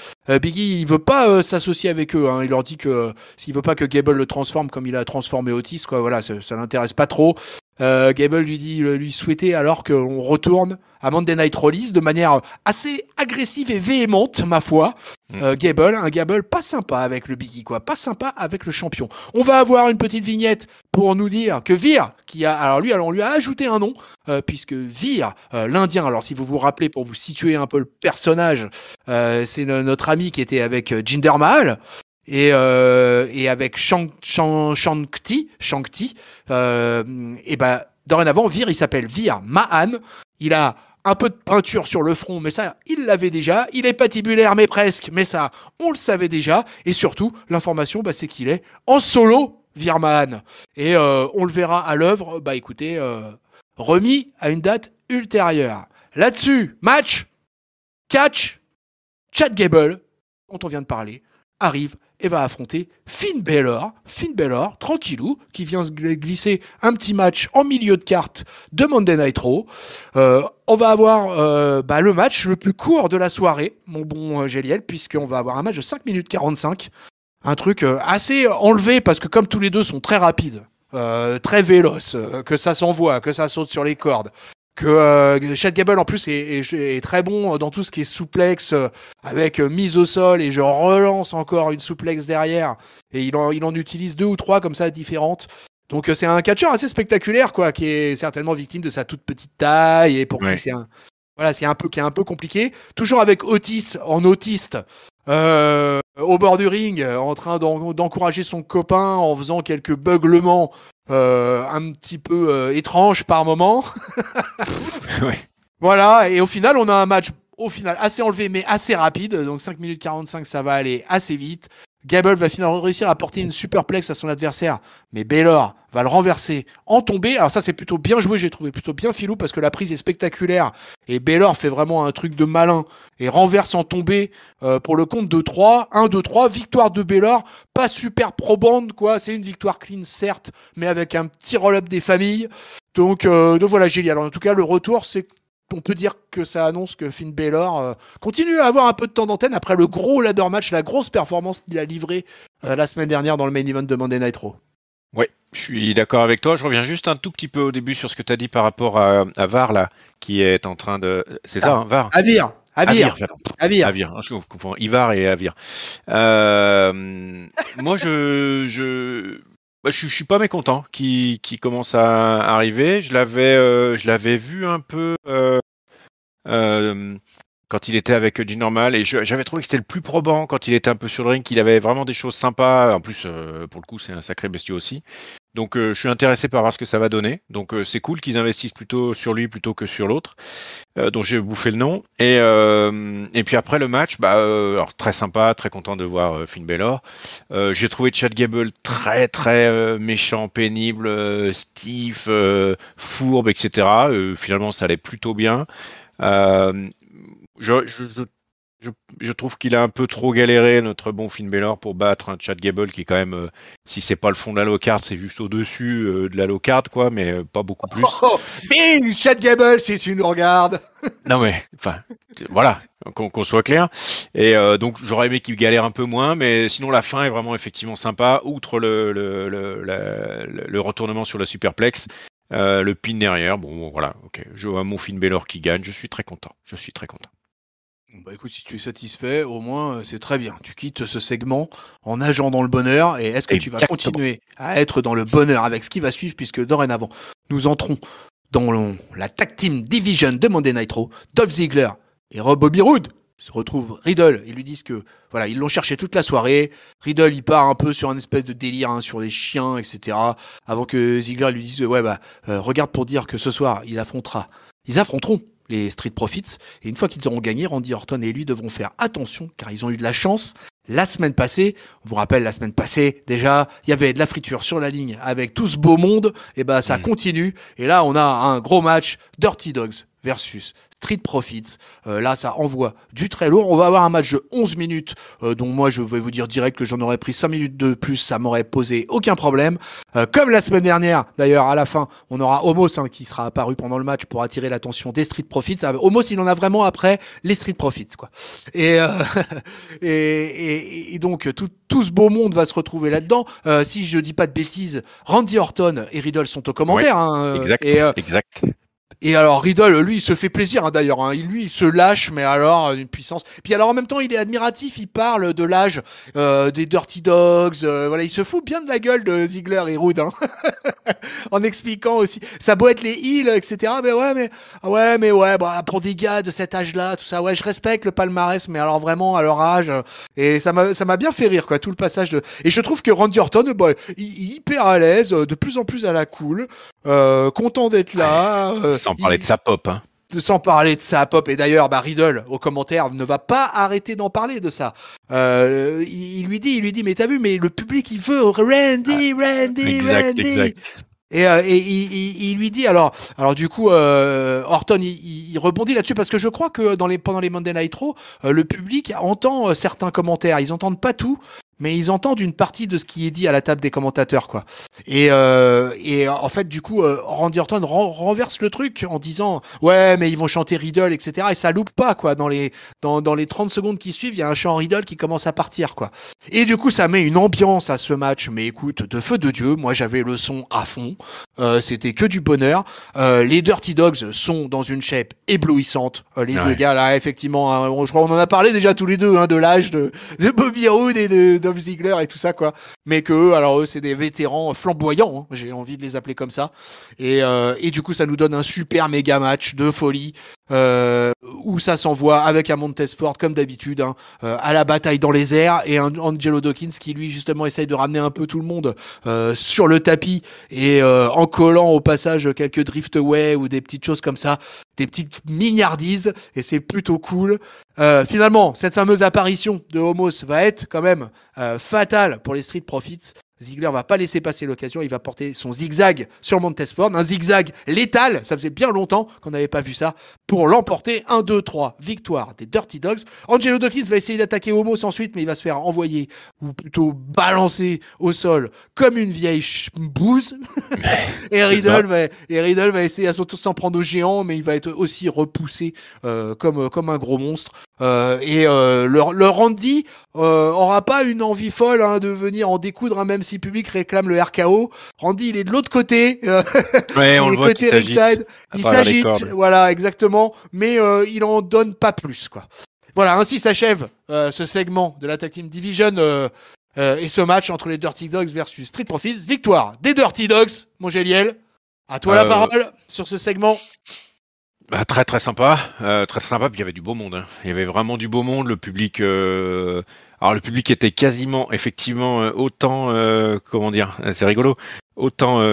Biggie, il veut pas s'associer avec eux. Il leur dit que s'il veut pas que Gable le transforme comme il a transformé Otis, quoi, voilà, ça l'intéresse pas trop. Gable lui souhaitait alors qu'on retourne à Monday Night Raw de manière assez agressive et véhémente, ma foi. Un Gable pas sympa avec le Biggie, quoi, pas sympa avec le champion. On va avoir une petite vignette pour nous dire que Veer, on lui a ajouté un nom, puisque Veer, l'Indien, alors si vous vous rappelez, pour vous situer un peu le personnage, c'est notre ami qui était avec Jinder Mahal. Et avec Shankti, et dorénavant, Veer, il s'appelle Veer Mahan. Il a un peu de peinture sur le front, mais ça, il l'avait déjà. Il est patibulaire, mais presque, mais ça, on le savait déjà. Et surtout, l'information, c'est qu'il est en solo, Veer Mahan. Et on le verra à l'œuvre, écoutez, remis à une date ultérieure. Là-dessus, match, catch, Chad Gable, dont on vient de parler, arrive et va affronter Finn Balor, tranquillou, qui vient se glisser un petit match en milieu de carte de Monday Night Raw. On va avoir le match le plus court de la soirée, mon bon Géliel, puisqu'on va avoir un match de 5 minutes 45. Un truc assez enlevé, parce que comme tous les deux sont très rapides, très véloces, que ça s'envoie, que ça saute sur les cordes, que Chad Gable en plus est très bon dans tout ce qui est souplex, avec mise au sol, et je relance encore une souplex derrière, et il en utilise 2 ou 3 comme ça différentes. Donc c'est un catcheur assez spectaculaire, quoi, qui est certainement victime de sa toute petite taille, et pour qui c'est un peu compliqué. Toujours avec Otis en autiste, au bord du ring, en train d'encourager son copain en faisant quelques beuglements un petit peu étranges par moment. Ouais. Voilà, et au final, on a un match assez enlevé, mais assez rapide. Donc 5 minutes 45, ça va aller assez vite. Gable va finalement réussir à porter une superplex à son adversaire, mais Balor va le renverser en tombée. Alors ça, c'est plutôt bien joué, j'ai trouvé plutôt bien filou, parce que la prise est spectaculaire, et Balor fait vraiment un truc de malin et renverse en tombée pour le compte de 3. 1, 2, 3, victoire de Balor, pas super probante, quoi. C'est une victoire clean, certes, mais avec un petit roll-up des familles. Donc voilà, génial. Alors, en tout cas, le retour, on peut dire que ça annonce que Finn Balor continue à avoir un peu de temps d'antenne après le gros ladder match, la grosse performance qu'il a livrée la semaine dernière dans le main event de Monday Night Raw. Oui, je suis d'accord avec toi. Je reviens juste un tout petit peu au début sur ce que tu as dit par rapport à Var, là, qui est en train de... C'est ça, hein, Var Avir. Je confonds Ivar et Avir. Moi, je suis pas mécontent qui commence à arriver. Je l'avais vu un peu quand il était avec Jinder Mahal, et j'avais trouvé que c'était le plus probant quand il était un peu sur le ring, qu'il avait vraiment des choses sympas. En plus, pour le coup, c'est un sacré bestiau aussi. Donc, je suis intéressé par voir ce que ça va donner. Donc, c'est cool qu'ils investissent plutôt sur lui plutôt que sur l'autre, dont j'ai bouffé le nom. Et puis après le match, alors très sympa, très content de voir Finn Balor. J'ai trouvé Chad Gable très très méchant, pénible, stiff, fourbe, etc. Finalement, ça allait plutôt bien. Je trouve qu'il a un peu trop galéré, notre bon Finn Balor, pour battre un Chad Gable qui est quand même, si c'est pas le fond de la low card, c'est juste au-dessus de la low card, quoi, mais pas beaucoup plus. Bing, Chad Gable, si tu nous regardes. Non mais, enfin, voilà, qu'on soit clair. Et donc j'aurais aimé qu'il galère un peu moins, mais sinon la fin est vraiment effectivement sympa, outre le retournement sur la superplex. Le pin derrière, bon voilà, ok. Je vois mon Finn Balor qui gagne, je suis très content. Écoute, si tu es satisfait, au moins c'est très bien. Tu quittes ce segment en nageant dans le bonheur, et est-ce que tu vas continuer à être dans le bonheur avec ce qui va suivre, puisque dorénavant, nous entrons dans la Tag Team Division de Monday Night Raw. Dolph Ziggler et Bobby Roode se retrouvent Riddle, et lui disent que voilà, ils l'ont cherché toute la soirée. Riddle, il part un peu sur un espèce de délire sur les chiens, etc. Avant que Ziggler lui dise regarde pour dire que ce soir ils affronteront les Street Profits, et une fois qu'ils auront gagné, Randy Orton et lui devront faire attention, car ils ont eu de la chance. La semaine passée, on vous rappelle, déjà, il y avait de la friture sur la ligne avec tout ce beau monde, et ça continue, et là on a un gros match, Dirty Dogs versus Street Profits. Là, ça envoie du très lourd. On va avoir un match de 11 minutes, dont moi, je vais vous dire direct que j'en aurais pris 5 minutes de plus, ça m'aurait posé aucun problème. Comme la semaine dernière, d'ailleurs, à la fin, on aura Omos qui sera apparu pendant le match pour attirer l'attention des Street Profits. Omos, il en a vraiment après les Street Profits, quoi. Et, et donc, tout ce beau monde va se retrouver là-dedans. Si je dis pas de bêtises, Randy Orton et Riddle sont aux commentaires. Exact, exact. Et alors Riddle, lui, il se fait plaisir d'ailleurs. Il se lâche, mais alors une puissance. Puis alors en même temps, il est admiratif. Il parle de l'âge des Dirty Dogs. Voilà, il se fout bien de la gueule de Ziggler et Rude, en expliquant aussi. Ça doit être les heels, etc. Mais ouais, bah pour des gars de cet âge-là, tout ça, ouais, je respecte le palmarès, mais alors vraiment à leur âge. Et ça m'a bien fait rire, quoi, tout le passage de. Et je trouve que Randy Orton, il est hyper à l'aise, de plus en plus à la cool, content d'être là. Sans parler de sa pop, hein. Sans parler de sa pop. Et d'ailleurs, Riddle, au commentaire, ne va pas arrêter d'en parler de ça. Il lui dit, mais t'as vu, mais le public, il veut Randy. Exact. Et il lui dit, alors du coup, Orton, il rebondit là-dessus parce que je crois que pendant les Monday Night Raw, le public entend certains commentaires. Ils entendent pas tout, mais ils entendent une partie de ce qui est dit à la table des commentateurs, quoi. Et en fait, du coup, Randy Orton renverse le truc en disant, ouais, mais ils vont chanter Riddle, etc. Et ça loupe pas, quoi. Dans les 30 secondes qui suivent, il y a un chant Riddle qui commence à partir, quoi. Et du coup, ça met une ambiance à ce match, mais écoute, de feu de Dieu. Moi, j'avais le son à fond. C'était que du bonheur. Les Dirty Dogs sont dans une shape éblouissante. Les deux gars, là, effectivement, je crois qu'on en a parlé déjà tous les deux, de l'âge de Bobby Roode et de Dolph Ziggler et tout ça, quoi. Mais que eux, c'est des vétérans flamboyants, j'ai envie de les appeler comme ça. Et du coup, ça nous donne un super méga match de folie. Où ça s'envoie avec un Montez Ford comme d'habitude, à la bataille dans les airs, et un Angelo Dawkins qui lui justement essaye de ramener un peu tout le monde sur le tapis, et en collant au passage quelques driftaway ou des petites choses comme ça, des petites milliardises, et c'est plutôt cool. Finalement, cette fameuse apparition de Homos va être quand même fatale pour les Street Profits. Ziggler va pas laisser passer l'occasion, il va porter son zigzag sur Montez Ford, un zigzag létal, ça faisait bien longtemps qu'on n'avait pas vu ça, pour l'emporter. 1, 2, 3, victoire des Dirty Dogs. Angelo Dawkins va essayer d'attaquer Homos ensuite, mais il va se faire envoyer, ou plutôt balancer au sol, comme une vieille bouse. et Riddle va essayer à s'en prendre au géant, mais il va être aussi repoussé comme un gros monstre. Le Randy aura pas une envie folle de venir en découdre, même si le public réclame le RKO. Randy, il est de l'autre côté, ouais, on le voit côté ringside, il s'agite, voilà, exactement, mais il en donne pas plus, quoi. Voilà, ainsi s'achève ce segment de la Tag Team Division et ce match entre les Dirty Dogs versus Street Profits. Victoire des Dirty Dogs, mon Géliel. À toi la parole sur ce segment. Très très sympa, très sympa. Puis il y avait du beau monde. Il y avait vraiment du beau monde. Le public, alors le public était quasiment, effectivement, autant, comment dire, c'est rigolo, autant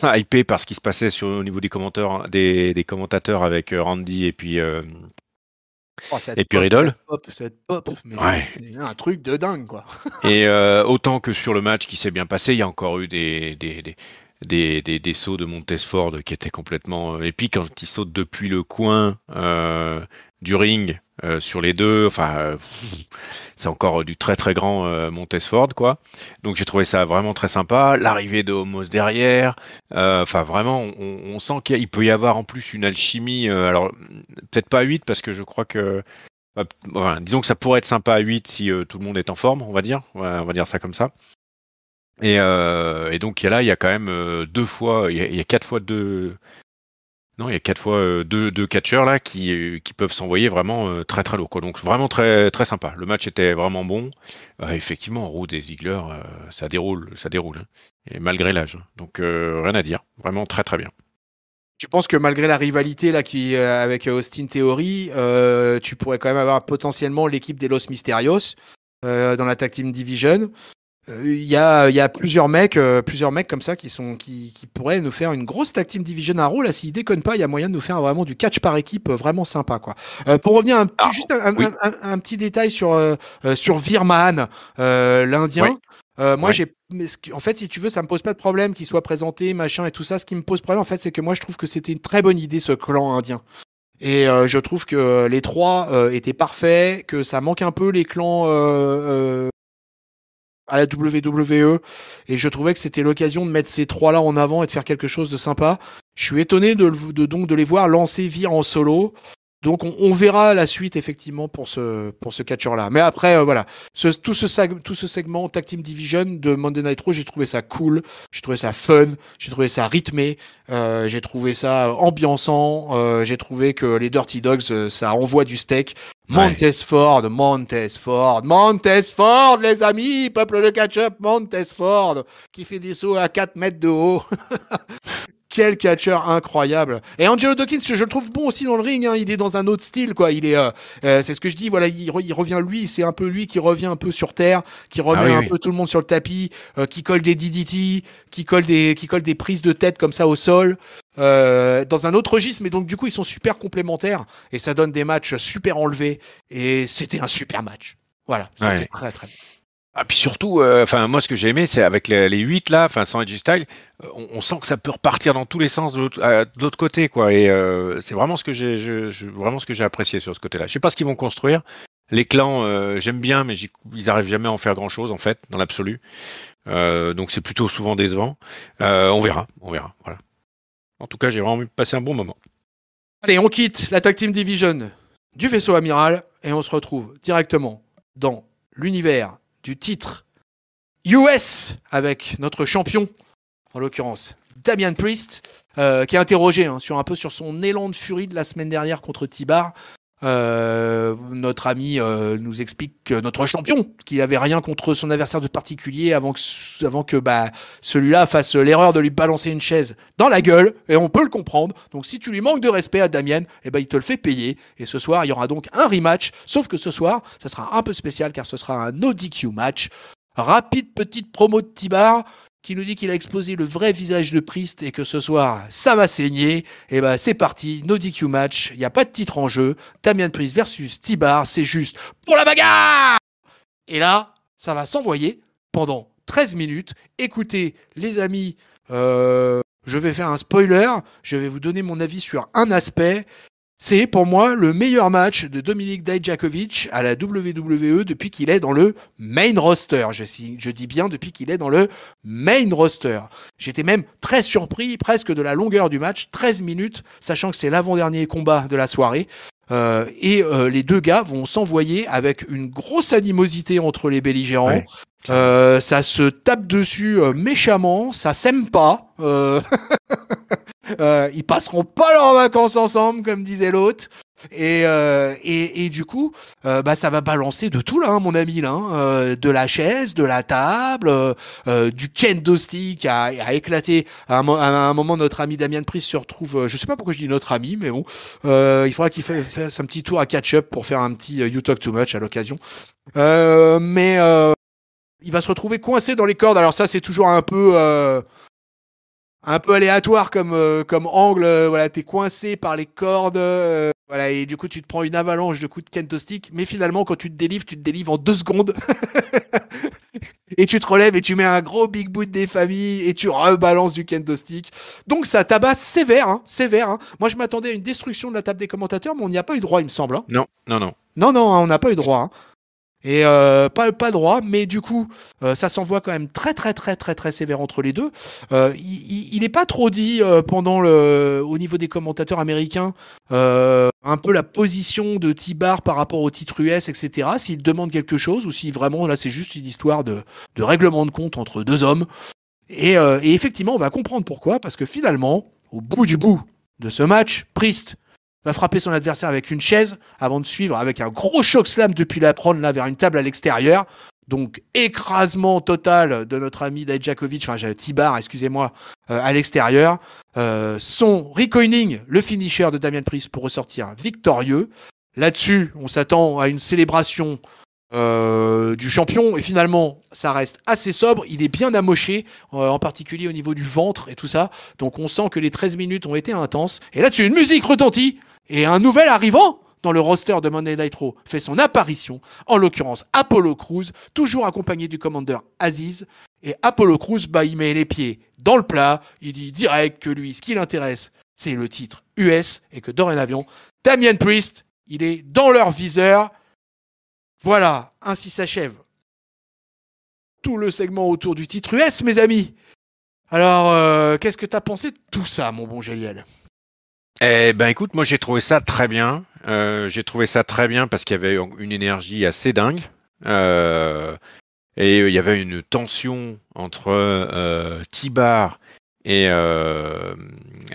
hypé par ce qui se passait au niveau des commentateurs avec Randy et puis Riddle. Cette pop, mais ouais. C'est un truc de dingue, quoi. Et autant que sur le match qui s'est bien passé, il y a encore eu des sauts de Montez Ford qui étaient complètement épiques quand il saute depuis le coin du ring sur les deux. Enfin, c'est encore du très très grand Montez Ford, quoi. Donc j'ai trouvé ça vraiment très sympa. L'arrivée de Homos derrière. Enfin, vraiment, on sent qu'il peut y avoir en plus une alchimie. Alors, peut-être pas à 8 parce que je crois que. Enfin, disons que ça pourrait être sympa à 8 si tout le monde est en forme, on va dire. On va dire ça comme ça. Et donc il y a quand même deux fois, il y a 4 fois deux. Non, il y a 4 fois deux catcheurs là qui peuvent s'envoyer vraiment très très lourd, quoi. Donc vraiment très très sympa. Le match était vraiment bon. Effectivement, Roode et Ziggler, ça déroule, hein. Et malgré l'âge. Donc rien à dire. Vraiment très très bien. Tu penses que malgré la rivalité là avec Austin Theory, tu pourrais quand même avoir potentiellement l'équipe des Los Mysterios dans la Tag Team Division? Il y a plusieurs mecs comme ça qui pourraient nous faire une grosse Tag Team Division à Raw. Là, s'ils déconnent pas, il y a moyen de nous faire vraiment du catch par équipe vraiment sympa, quoi. Pour revenir un petit détail sur Virman, l'Indien. Ouais. Moi, en fait, si tu veux, ça me pose pas de problème qu'il soit présenté, machin et tout ça. Ce qui me pose problème, en fait, c'est que moi, je trouve que c'était une très bonne idée, ce clan indien. Et je trouve que les trois étaient parfaits, que ça manque un peu les clans à la WWE. Et je trouvais que c'était l'occasion de mettre ces trois-là en avant et de faire quelque chose de sympa. Je suis étonné donc de les voir lancer Veer en solo. Donc on verra la suite effectivement pour ce catcheur-là. Mais après, voilà, tout ce segment Tag Team Division de Monday Night Raw, j'ai trouvé ça cool, j'ai trouvé ça fun, j'ai trouvé ça rythmé, j'ai trouvé ça ambiançant, j'ai trouvé que les Dirty Dogs, ça envoie du steak. Montez Ford, les amis, peuple de catch-up, Montez Ford, qui fait des sauts à 4 mètres de haut. Quel catcheur incroyable. Et Angelo Dawkins, je le trouve bon aussi dans le ring, hein. Il est dans un autre style, quoi. Il est, c'est ce que je dis, voilà, il revient lui, c'est un peu lui qui revient un peu sur terre, qui remet un peu tout le monde sur le tapis, qui colle des DDT, qui colle des prises de tête comme ça au sol, dans un autre registre, mais donc du coup ils sont super complémentaires et ça donne des matchs super enlevés et c'était un super match. Voilà, c'était très très bien. Ah, puis surtout, moi ce que j'ai aimé, c'est avec les 8 là, sans Edgy Style, on sent que ça peut repartir dans tous les sens de l'autre côté, quoi. Et c'est vraiment ce que j'ai apprécié sur ce côté-là. Je sais pas ce qu'ils vont construire. Les clans, j'aime bien, mais ils arrivent jamais à en faire grand-chose en fait, dans l'absolu. Donc c'est plutôt souvent décevant. On verra, voilà. En tout cas, j'ai vraiment passé un bon moment. Allez, on quitte la Tag Team Division du vaisseau amiral et on se retrouve directement dans l'univers du titre US avec notre champion, en l'occurrence Damian Priest, qui est interrogé sur son élan de furie de la semaine dernière contre T-Bar. Notre ami nous explique que notre champion, qu'il n'avait rien contre son adversaire de particulier avant que celui-là fasse l'erreur de lui balancer une chaise dans la gueule, et on peut le comprendre. Donc si tu lui manques de respect à Damian, il te le fait payer. Et ce soir, il y aura donc un rematch, sauf que ce soir, ça sera un peu spécial car ce sera un no DQ match. Rapide petite promo de T-Bar qui nous dit qu'il a exposé le vrai visage de Priest et que ce soir, ça va saigner. Et c'est parti, no DQ match, il n'y a pas de titre en jeu. Damian Priest versus T-Bar, c'est juste pour la bagarre. Et là, ça va s'envoyer pendant 13 minutes. Écoutez, les amis, je vais faire un spoiler, je vais vous donner mon avis sur un aspect. C'est pour moi le meilleur match de Dominik Dijakovic à la WWE depuis qu'il est dans le main roster. Je dis bien depuis qu'il est dans le main roster. J'étais même très surpris presque de la longueur du match, 13 minutes, sachant que c'est l'avant-dernier combat de la soirée. Les deux gars vont s'envoyer avec une grosse animosité entre les belligérants. Ça se tape dessus méchamment, ça s'aime pas. Ils passeront pas leurs vacances ensemble, comme disait l'autre. Et du coup, ça va balancer de tout là, mon ami là, de la chaise, de la table, du kendo stick à éclater. À un moment, notre ami Damian Priest se retrouve, je sais pas pourquoi je dis notre ami, mais bon, il faudra qu'il fasse un petit tour à catch-up pour faire un petit You Talk Too Much à l'occasion. Il va se retrouver coincé dans les cordes. Alors ça, c'est toujours un peu aléatoire comme angle. Voilà, t'es coincé par les cordes. Voilà, et du coup, tu te prends une avalanche de coups de kendo stick. Mais finalement, quand tu te délivres en 2 secondes. Et tu te relèves et tu mets un gros big boot des familles et tu rebalances du kendo stick. Donc ça tabasse sévère. Moi, je m'attendais à une destruction de la table des commentateurs, mais on n'y a pas eu droit, il me semble. Hein. Non. Non, on n'a pas eu droit. Hein. Et pas droit, mais du coup, ça s'envoie quand même très très très très très sévère entre les deux. Il n'est pas trop dit au niveau des commentateurs américains, un peu la position de T-Bar par rapport au titre US, etc. S'il demande quelque chose ou si vraiment là c'est juste une histoire de règlement de compte entre deux hommes. Et effectivement, on va comprendre pourquoi, parce que finalement, au bout du bout de ce match, Priest va frapper son adversaire avec une chaise avant de suivre avec un gros choc slam depuis l'apron là vers une table à l'extérieur. Donc écrasement total de notre ami Dijakovic, T-Bar, excusez-moi, à l'extérieur. Son recoining, le finisher de Damian Priest pour ressortir victorieux. Là-dessus, on s'attend à une célébration du champion et finalement ça reste assez sobre, il est bien amoché en particulier au niveau du ventre et tout ça, donc on sent que les 13 minutes ont été intenses et là-dessus une musique retentit et un nouvel arrivant dans le roster de Monday Night Raw fait son apparition, en l'occurrence Apollo Crews, toujours accompagné du Commander Aziz. Et Apollo Crews, il met les pieds dans le plat, il dit direct que lui, ce qui l'intéresse, c'est le titre US et que dorénavant, Damian Priest, il est dans leur viseur. Voilà, ainsi s'achève tout le segment autour du titre US, mes amis. Alors, qu'est-ce que t'as pensé de tout ça, mon bon Géliel? Eh ben écoute, moi j'ai trouvé ça très bien. J'ai trouvé ça très bien parce qu'il y avait une énergie assez dingue. Euh, et il y avait une tension entre T-Bar et,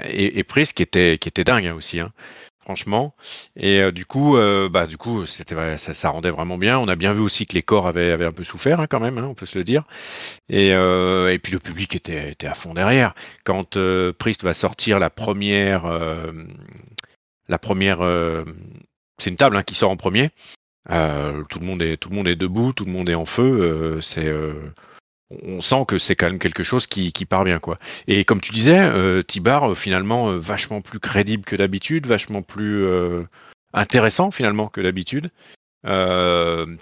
et Priest qui était dingue hein, aussi. Hein. Franchement. Et du coup, ça rendait vraiment bien. On a bien vu aussi que les corps avaient un peu souffert hein, quand même, hein, on peut se le dire. Et puis le public était à fond derrière. Quand Priest va sortir la première, c'est une table hein, qui sort en premier. Tout le monde est debout, tout le monde est en feu. On sent que c'est quand même quelque chose qui part bien quoi. Et comme tu disais, Tibar finalement vachement plus crédible que d'habitude, vachement plus intéressant finalement que d'habitude,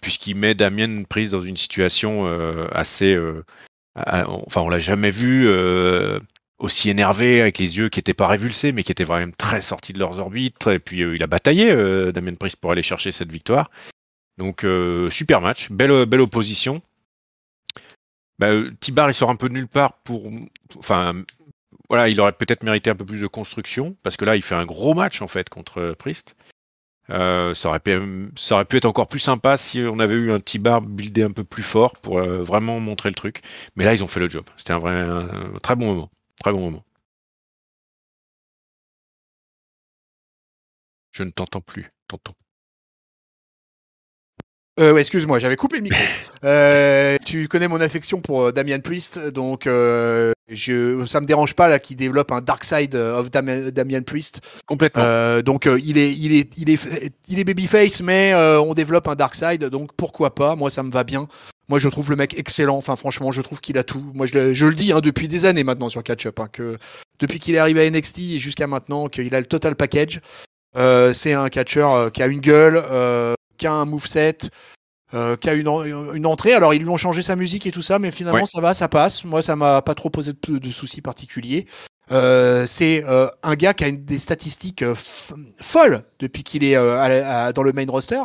puisqu'il met Damien Priest dans une situation assez, enfin on l'a jamais vu aussi énervé avec les yeux qui étaient pas révulsés, mais qui étaient vraiment très sortis de leurs orbites. Et puis il a bataillé Damien Priest pour aller chercher cette victoire. Donc super match, belle opposition. Bah, Tibar il sort un peu de nulle part enfin voilà, il aurait peut-être mérité un peu plus de construction parce que là il fait un gros match en fait contre Priest. Ça aurait pu être encore plus sympa si on avait eu un Tibar buildé un peu plus fort pour vraiment montrer le truc. Mais là ils ont fait le job. C'était un très bon moment, très bon moment. Je ne t'entends plus, tonton. Ouais, excuse-moi, j'avais coupé le micro. Tu connais mon affection pour Damian Priest, donc ça me dérange pas là qu'il développe un Dark Side of Damian Priest. Complètement. Donc il est babyface, mais on développe un Dark Side, donc pourquoi pas. Moi, ça me va bien. Moi, je trouve le mec excellent. Enfin, franchement, je trouve qu'il a tout. Moi, je le dis hein, depuis des années maintenant sur Catch Up, hein, que depuis qu'il est arrivé à NXT et jusqu'à maintenant, qu'il a le total package. C'est un catcheur qui a une gueule, qui a un moveset, qui a une entrée. Alors, ils lui ont changé sa musique et tout ça, mais finalement, Ouais. ça va, ça passe. Moi, ça m'a pas trop posé de soucis particuliers. C'est un gars qui a des statistiques folles depuis qu'il est dans le main roster.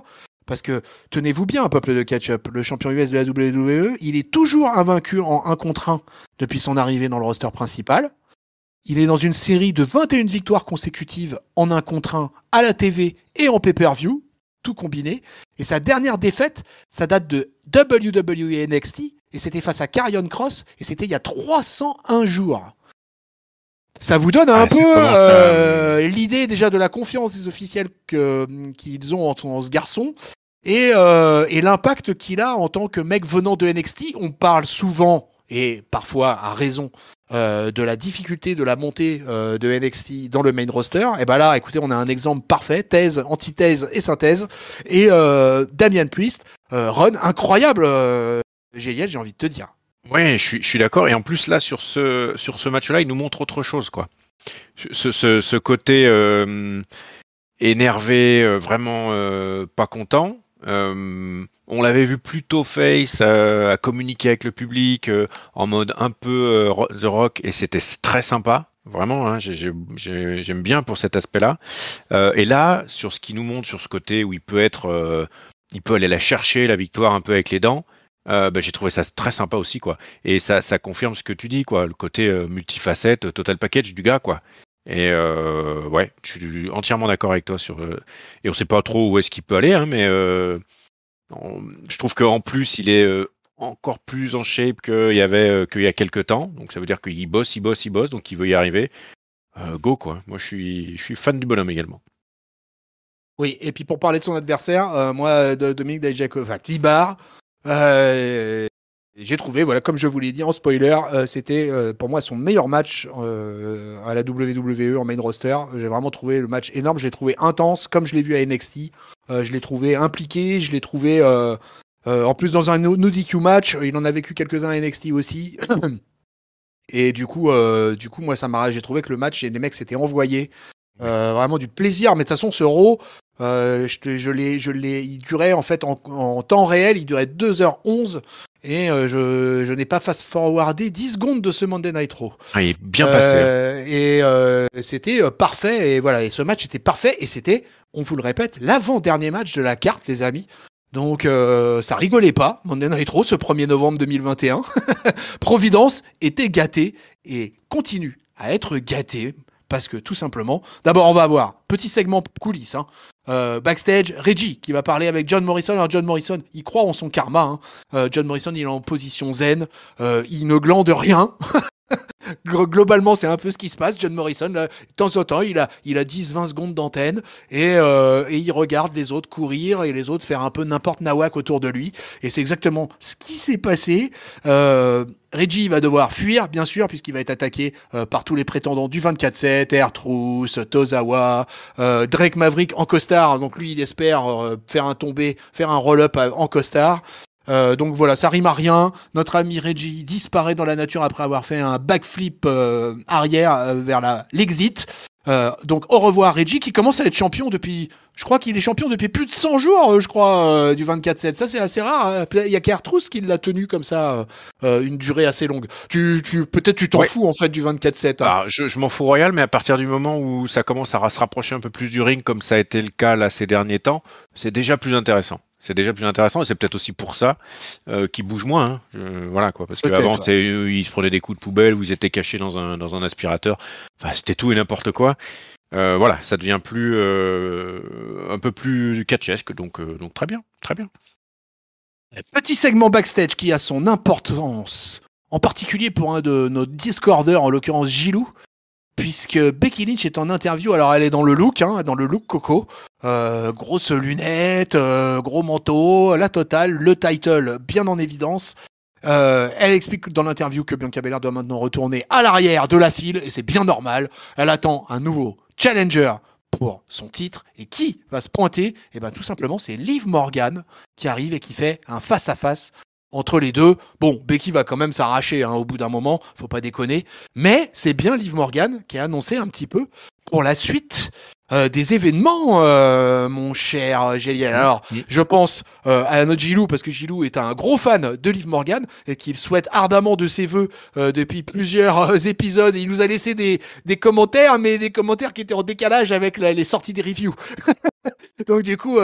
Parce que, tenez-vous bien, peuple de catch-up, le champion US de la WWE, il est toujours invaincu en 1 contre 1 depuis son arrivée dans le roster principal. Il est dans une série de 21 victoires consécutives en 1 contre 1 à la TV et en pay-per-view, tout combiné. Et sa dernière défaite, ça date de WWE NXT, et c'était face à Karrion Kross, et c'était il y a 301 jours. Ça vous donne un peu l'idée déjà de la confiance des officiels qu'ils ont en ce garçon, et l'impact qu'il a en tant que mec venant de NXT. On parle souvent, et parfois à raison, de la difficulté de la montée de NXT dans le main roster. Et ben là, écoutez, on a un exemple parfait, thèse, antithèse et synthèse. Et Damian Priest, run incroyable, Géliel, j'ai envie de te dire. Ouais, je suis d'accord. Et en plus là, sur ce match-là, il nous montre autre chose, quoi. Ce côté énervé, vraiment pas content. On l'avait vu plutôt face à communiquer avec le public en mode un peu The Rock, et c'était très sympa. Vraiment, hein, j'aime bien pour cet aspect-là. Et là, sur ce qu'il nous montre, sur ce côté où il peut aller la chercher, la victoire un peu avec les dents. J'ai trouvé ça très sympa aussi quoi, et ça confirme ce que tu dis quoi, le côté multifacette, total package du gars quoi. Et ouais, je suis entièrement d'accord avec toi et on sait pas trop où est-ce qu'il peut aller hein, mais je trouve qu'en plus il est encore plus en shape qu'il y a quelques temps, donc ça veut dire qu'il bosse, donc il veut y arriver. Go quoi, moi je suis fan du bonhomme également. Oui, et puis pour parler de son adversaire, moi, Dominique Dijak, enfin T-Bar, j'ai trouvé, voilà, comme je vous l'ai dit en spoiler, c'était pour moi son meilleur match à la WWE en main roster. J'ai vraiment trouvé le match énorme, je l'ai trouvé intense, comme je l'ai vu à NXT. Je l'ai trouvé impliqué, je l'ai trouvé en plus dans un no DQ match. Il en a vécu quelques-uns à NXT aussi. Et du coup, moi, j'ai trouvé que le match et les mecs s'étaient envoyés. Vraiment du plaisir, mais de toute façon, ce Raw, il durait en fait en temps réel, il durait 2h11. et je n'ai pas fast-forwardé 10 secondes de ce Monday Night Raw. Ah, il est bien passé. Et c'était parfait, et voilà, et ce match était parfait, et c'était, on vous le répète, l'avant-dernier match de la carte, les amis. Donc ça rigolait pas, Monday Night Raw, ce 1er novembre 2021. Providence était gâté, et continue à être gâté, parce que tout simplement, d'abord on va avoir petit segment coulisses, hein. Backstage, Reggie qui va parler avec John Morrison. Alors John Morrison, il croit en son karma, hein. John Morrison, il est en position zen, il ne glande rien. Globalement, c'est un peu ce qui se passe. John Morrison, là, de temps en temps, il a 10-20 secondes d'antenne, et il regarde les autres courir et les autres faire un peu n'importe nawak autour de lui. Et c'est exactement ce qui s'est passé. Reggie va devoir fuir, bien sûr, puisqu'il va être attaqué par tous les prétendants du 24/7, R-Truth, Tozawa, Drake Maverick en costard. Donc lui, il espère faire un roll-up en costard. Donc voilà, ça rime à rien. Notre ami Reggie disparaît dans la nature après avoir fait un backflip arrière vers l'exit. Donc au revoir Reggie, qui commence à être champion depuis, je crois qu'il est champion depuis plus de 100 jours, du 24/7. Ça c'est assez rare, hein. Il y a qu'R-Truth qui l'a tenu comme ça une durée assez longue. Peut-être tu t'en fous en fait du 24/7. Hein. Alors, je m'en fous royal, mais à partir du moment où ça commence à se rapprocher un peu plus du ring, comme ça a été le cas là ces derniers temps, c'est déjà plus intéressant. C'est déjà plus intéressant, et c'est peut-être aussi pour ça qu'ils bougent moins. Hein. Voilà quoi, parce qu'avant ils se prenaient des coups de poubelle, ou ils étaient cachés dans un aspirateur. Enfin, c'était tout et n'importe quoi. Voilà, ça devient plus un peu plus catchesque, donc très bien, très bien. Petit segment backstage qui a son importance, en particulier pour un de nos discordeurs, en l'occurrence Gilou, puisque Becky Lynch est en interview. Alors elle est dans le look, hein, dans le look Coco, grosses lunettes, gros manteau, la totale, le title bien en évidence. Elle explique dans l'interview que Bianca Belair doit maintenant retourner à l'arrière de la file, et c'est bien normal. Elle attend un nouveau challenger pour son titre, et qui va se pointer? Et ben tout simplement c'est Liv Morgan qui arrive et qui fait un face-à-face entre les deux. Bon, Becky va quand même s'arracher au bout d'un moment, faut pas déconner, mais c'est bien Liv Morgan qui a annoncé un petit peu pour la suite des événements, mon cher Géliel. Alors, je pense à notre Gilou, parce que Gilou est un gros fan de Liv Morgan et qu'il souhaite ardemment de ses voeux depuis plusieurs épisodes. Et il nous a laissé des commentaires, mais des commentaires qui étaient en décalage avec les sorties des reviews. Donc du coup,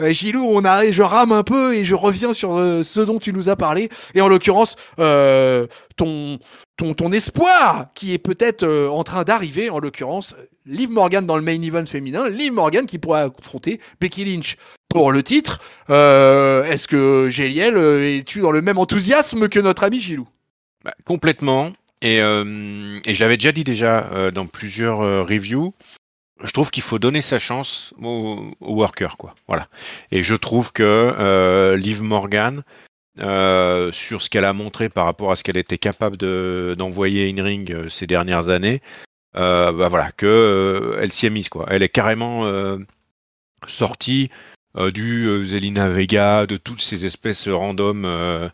Gilou, je rame un peu et je reviens sur ce dont tu nous as parlé. Et en l'occurrence, ton espoir qui est peut-être en train d'arriver, en l'occurrence, Liv Morgan dans le main event féminin, Liv Morgan qui pourra affronter Becky Lynch pour le titre. Est-ce que Géliel, es-tu dans le même enthousiasme que notre ami Gilou? Complètement. Et je l'avais déjà dit dans plusieurs reviews. Je trouve qu'il faut donner sa chance aux workers, quoi. Voilà. Et je trouve que Liv Morgan, sur ce qu'elle a montré par rapport à ce qu'elle était capable d'envoyer in-ring ces dernières années, voilà, que elle s'y est mise, quoi. Elle est carrément sortie du Zelina Vega, de toutes ces espèces random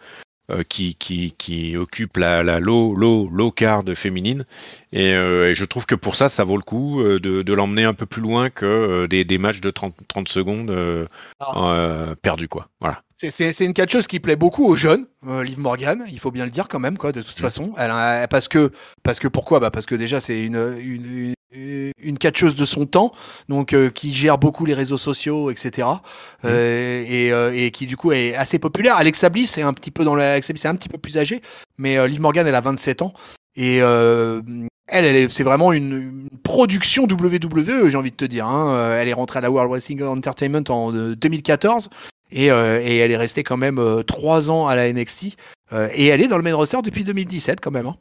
qui occupe la low card féminine, et je trouve que pour ça vaut le coup de l'emmener un peu plus loin que des matchs de 30 secondes perdus, quoi. Voilà. C'est une catcheuse qui plaît beaucoup aux jeunes, Liv Morgan, il faut bien le dire quand même, quoi, de toute façon. Parce que pourquoi? Parce que déjà c'est une catcheuse de son temps, donc qui gère beaucoup les réseaux sociaux, etc. Et qui du coup est assez populaire. Alexa Bliss est un petit peu c'est un petit peu plus âgé, mais Liv Morgan elle a 27 ans, et c'est vraiment une production WWE, j'ai envie de te dire. Hein. Elle est rentrée à la World Wrestling Entertainment en 2014. Et elle est restée quand même 3 ans à la NXT. Et elle est dans le main roster depuis 2017 quand même. Hein.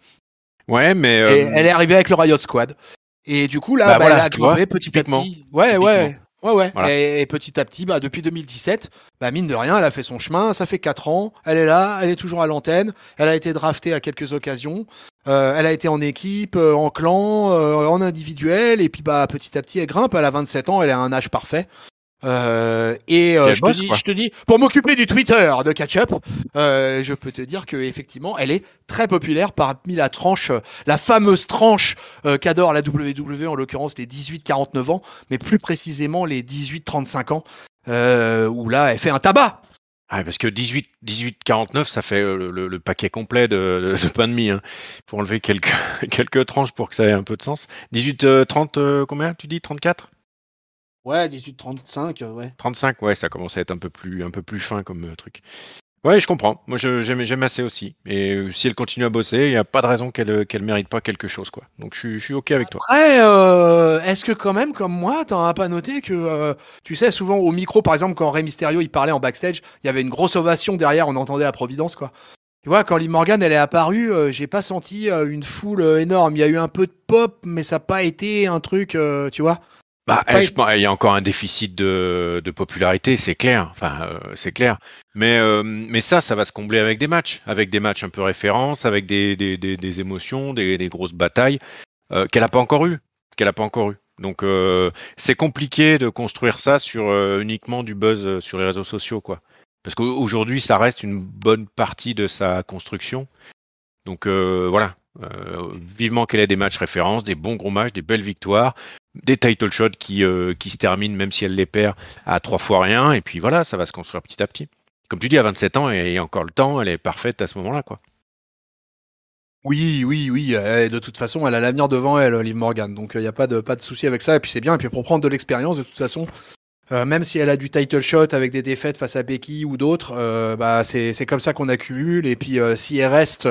Ouais, mais... Et elle est arrivée avec le Riot Squad. Et du coup, là, elle a grimpé petit à petit. Ouais. Voilà. Et petit à petit, depuis 2017, mine de rien, elle a fait son chemin. Ça fait 4 ans. Elle est là, elle est toujours à l'antenne. Elle a été draftée à quelques occasions. Elle a été en équipe, en clan, en individuel. Et puis petit à petit, elle grimpe. Elle a 27 ans, elle a un âge parfait. Je te dis, pour m'occuper du Twitter de Catch-Up, je peux te dire que effectivement, elle est très populaire parmi la fameuse tranche qu'adore la WWE, en l'occurrence les 18-49 ans, mais plus précisément les 18-35 ans, où là, elle fait un tabac. Ah, parce que 18,49, ça fait le paquet complet de pain de mie. Hein. Faut enlever quelques, quelques tranches pour que ça ait un peu de sens. 18, 30, combien tu dis? 34? Ouais, 18,35, ouais. 35, ouais, ça commence à être un peu plus fin comme truc. Ouais, je comprends. Moi, j'aime assez aussi. Et si elle continue à bosser, il n'y a pas de raison qu'elle mérite pas quelque chose, quoi. Donc, je suis OK avec toi. Après, est-ce que quand même, comme moi, t'en as pas noté que, tu sais, souvent au micro, par exemple, quand Rey Mysterio il parlait en backstage, il y avait une grosse ovation derrière, on entendait la Providence, quoi. Tu vois, quand Liv Morgan elle est apparue, j'ai pas senti une foule énorme. Il y a eu un peu de pop, mais ça n'a pas été un truc, tu vois. Bah, C'est pas je pense, il y a encore un déficit de popularité, c'est clair. Enfin, c'est clair. Mais ça va se combler avec des matchs un peu références, avec des émotions, des grosses batailles qu'elle a pas encore eu, qu'elle a pas encore eu. Donc, c'est compliqué de construire ça sur uniquement du buzz sur les réseaux sociaux, quoi. Parce qu'aujourd'hui, ça reste une bonne partie de sa construction. Donc voilà, vivement qu'elle ait des matchs références, des bons gros matchs, des belles victoires, des title shots qui se terminent même si elle les perd à 3 fois rien, et puis voilà, ça va se construire petit à petit. Comme tu dis, à 27 ans, et encore le temps, elle est parfaite à ce moment-là, quoi. Oui, oui, oui. De toute façon, elle a l'avenir devant elle, Liv Morgan. Donc, il n'y a pas de souci avec ça. Et puis, c'est bien. Et puis, pour prendre de l'expérience, de toute façon, même si elle a du title shot avec des défaites face à Becky ou d'autres, bah, c'est comme ça qu'on accumule. Et puis, si elle reste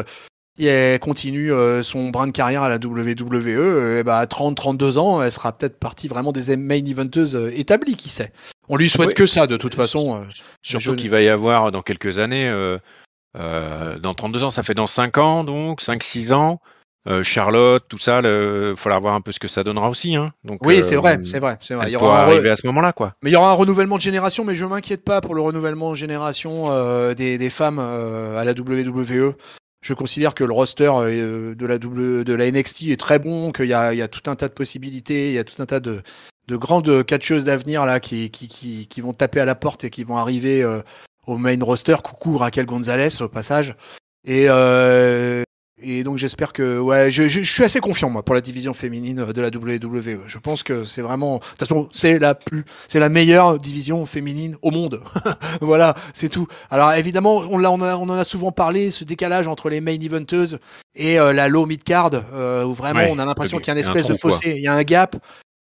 et elle continue son brin de carrière à la WWE, bah, à 30-32 ans, elle sera peut-être partie vraiment des main eventeuses établies, qui sait. On lui souhaite Oui. que ça, de toute façon. Surtout qu'il va y avoir dans quelques années, dans 32 ans, ça fait dans 5 ans, donc 5-6 ans. Charlotte, tout ça, il faudra voir un peu ce que ça donnera aussi. Hein. Donc, Oui, c'est vrai, c'est vrai, c'est vrai. elle pourra arriver à ce moment-là, quoi. Mais il y aura un renouvellement de génération, mais je m'inquiète pas pour le renouvellement de génération des femmes à la WWE. Je considère que le roster de la NXT est très bon, qu'il y a tout un tas de possibilités, il y a tout un tas de grandes catcheuses d'avenir là qui vont taper à la porte et qui vont arriver au main roster. Coucou Raquel Gonzalez au passage. Et, euh, et donc j'espère que ouais, je suis assez confiant moi pour la division féminine de la WWE. Je pense que c'est vraiment, de toute façon, c'est la meilleure division féminine au monde. Voilà, c'est tout. Alors évidemment, on en a souvent parlé, ce décalage entre les main eventeuses et la low mid card, où vraiment Ouais, on a l'impression qu'il y a une il y a un espèce de trou, quoi. fossé, il y a un gap.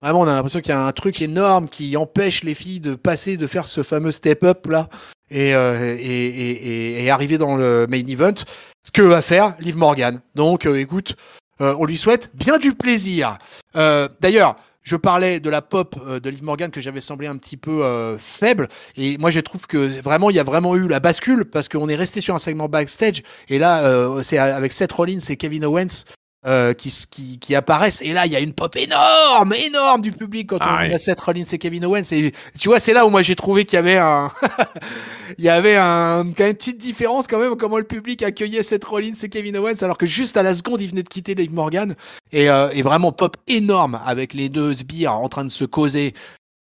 Vraiment, on a l'impression qu'il y a un truc énorme qui empêche les filles de passer, de faire ce fameux step up là et arriver dans le main event. Ce que va faire Liv Morgan. Donc, écoute, on lui souhaite bien du plaisir. D'ailleurs, je parlais de la pop de Liv Morgan que j'avais semblé un petit peu faible. Et moi, je trouve que vraiment, il y a vraiment eu la bascule parce qu'on est resté sur un segment backstage. Et là, c'est avec Seth Rollins et Kevin Owens qui apparaissent. Et là, il y a une pop énorme, énorme du public quand on Ah voit ouais. Seth Rollins et Kevin Owens. Et tu vois, c'est là où moi j'ai trouvé qu'il y avait quand même une petite différence quand même comment le public accueillait Seth Rollins et Kevin Owens alors que juste à la seconde il venait de quitter Liv Morgan et vraiment pop énorme avec les deux sbires en train de se causer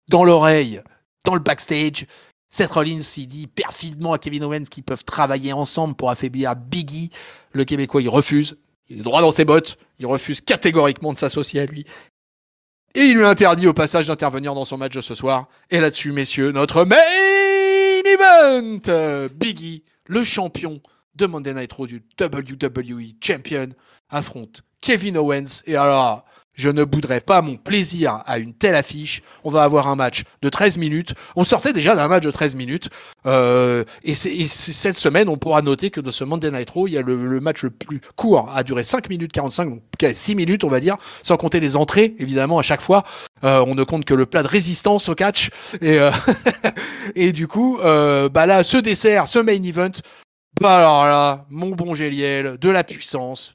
dans l'oreille, dans le backstage. Seth Rollins, il dit perfidement à Kevin Owens qu'ils peuvent travailler ensemble pour affaiblir Biggie. Le Québécois, il refuse. Il est droit dans ses bottes. Il refuse catégoriquement de s'associer à lui. Et il lui interdit au passage d'intervenir dans son match de ce soir. Et là-dessus, messieurs, notre main event Biggie, le champion de Monday Night Raw du WWE Champion, affronte Kevin Owens. Et alors, je ne bouderai pas mon plaisir à une telle affiche. On va avoir un match de 13 minutes. On sortait déjà d'un match de 13 minutes. Cette semaine, on pourra noter que dans ce Monday Night Raw, il y a le match le plus court a duré 5 minutes 45, donc 6 minutes, on va dire, sans compter les entrées, évidemment, à chaque fois. On ne compte que le plat de résistance au catch. Et du coup, bah là, ce dessert, ce main event, bah alors là, mon bon Géliel, de la puissance,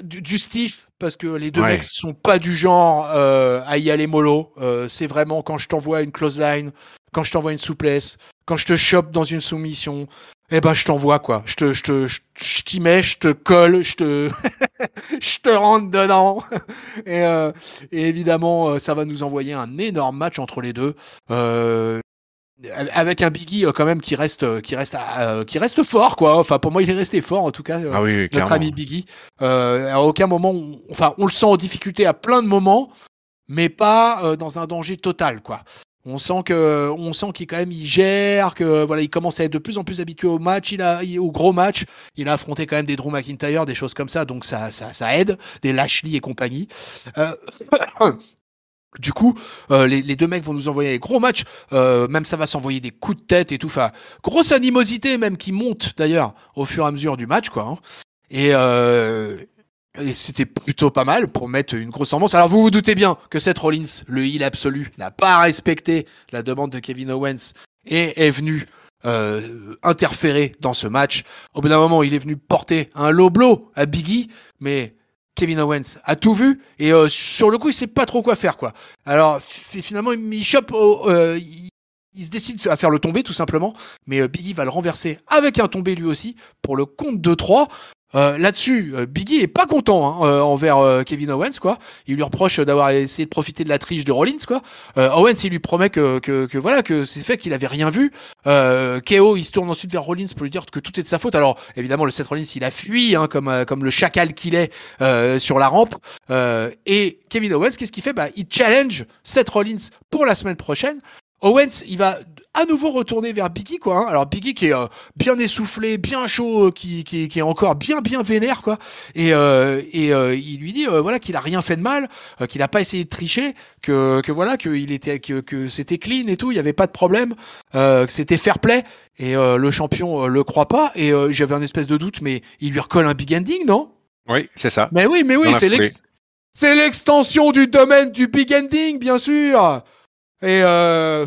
du stiff, parce que les deux mecs Ouais. sont pas du genre à y aller mollo. C'est vraiment quand je t'envoie une close line, quand je t'envoie une souplesse, quand je te chope dans une soumission, eh ben je t'envoie quoi. Je t'y mets, je te colle, je te rentre dedans. Et, et évidemment, ça va nous envoyer un énorme match entre les deux. Avec un Biggie quand même qui reste fort quoi. Enfin pour moi il est resté fort en tout cas Ah oui, oui, notre ami clairement. Biggie. À aucun moment on le sent en difficulté à plein de moments mais pas dans un danger total quoi. On sent qu'il quand même il gère, que voilà, il commence à être de plus en plus habitué au match, au gros match. Il a affronté quand même des Drew McIntyre, des choses comme ça, donc ça aide, des Lashley et compagnie. Euh, Du coup, les deux mecs vont nous envoyer des gros matchs. Même ça va s'envoyer des coups de tête et tout. Enfin, grosse animosité même qui monte d'ailleurs au fur et à mesure du match, quoi. Hein. Et, euh, et c'était plutôt pas mal pour mettre une grosse ambiance. Alors vous vous doutez bien que Seth Rollins, le heel absolu, n'a pas respecté la demande de Kevin Owens et est venu interférer dans ce match. Au bout d'un moment, il est venu porter un low blow à Biggie, mais Kevin Owens a tout vu et sur le coup, il sait pas trop quoi faire, quoi. Alors finalement, il chope, il se décide à faire le tombé tout simplement, mais Biggie va le renverser avec un tombé lui aussi pour le compte de 3. Là-dessus, Biggie est pas content hein, envers Kevin Owens, quoi. Il lui reproche d'avoir essayé de profiter de la triche de Rollins, quoi. Owens, il lui promet que voilà, que c'est fait qu'il avait rien vu. KO, il se tourne ensuite vers Rollins pour lui dire que tout est de sa faute. Alors, évidemment, le Seth Rollins, il a fui, hein, comme le chacal qu'il est sur la rampe. Et Kevin Owens, qu'est-ce qu'il fait? Bah, il challenge Seth Rollins pour la semaine prochaine. Owens, il va à nouveau retourner vers Biggie, quoi. Hein. Alors Biggie qui est bien essoufflé, bien chaud, qui est encore bien vénère, quoi. Et il lui dit voilà qu'il a rien fait de mal, qu'il a pas essayé de tricher, que voilà que c'était clean et tout, il y avait pas de problème, que c'était fair play. Et le champion le croit pas. Et j'avais un espèce de doute, mais il lui recolle un big ending, non? Oui, c'est ça. Mais oui, Dans la c'est foulée. c'est l'extension du domaine du big ending, bien sûr. Et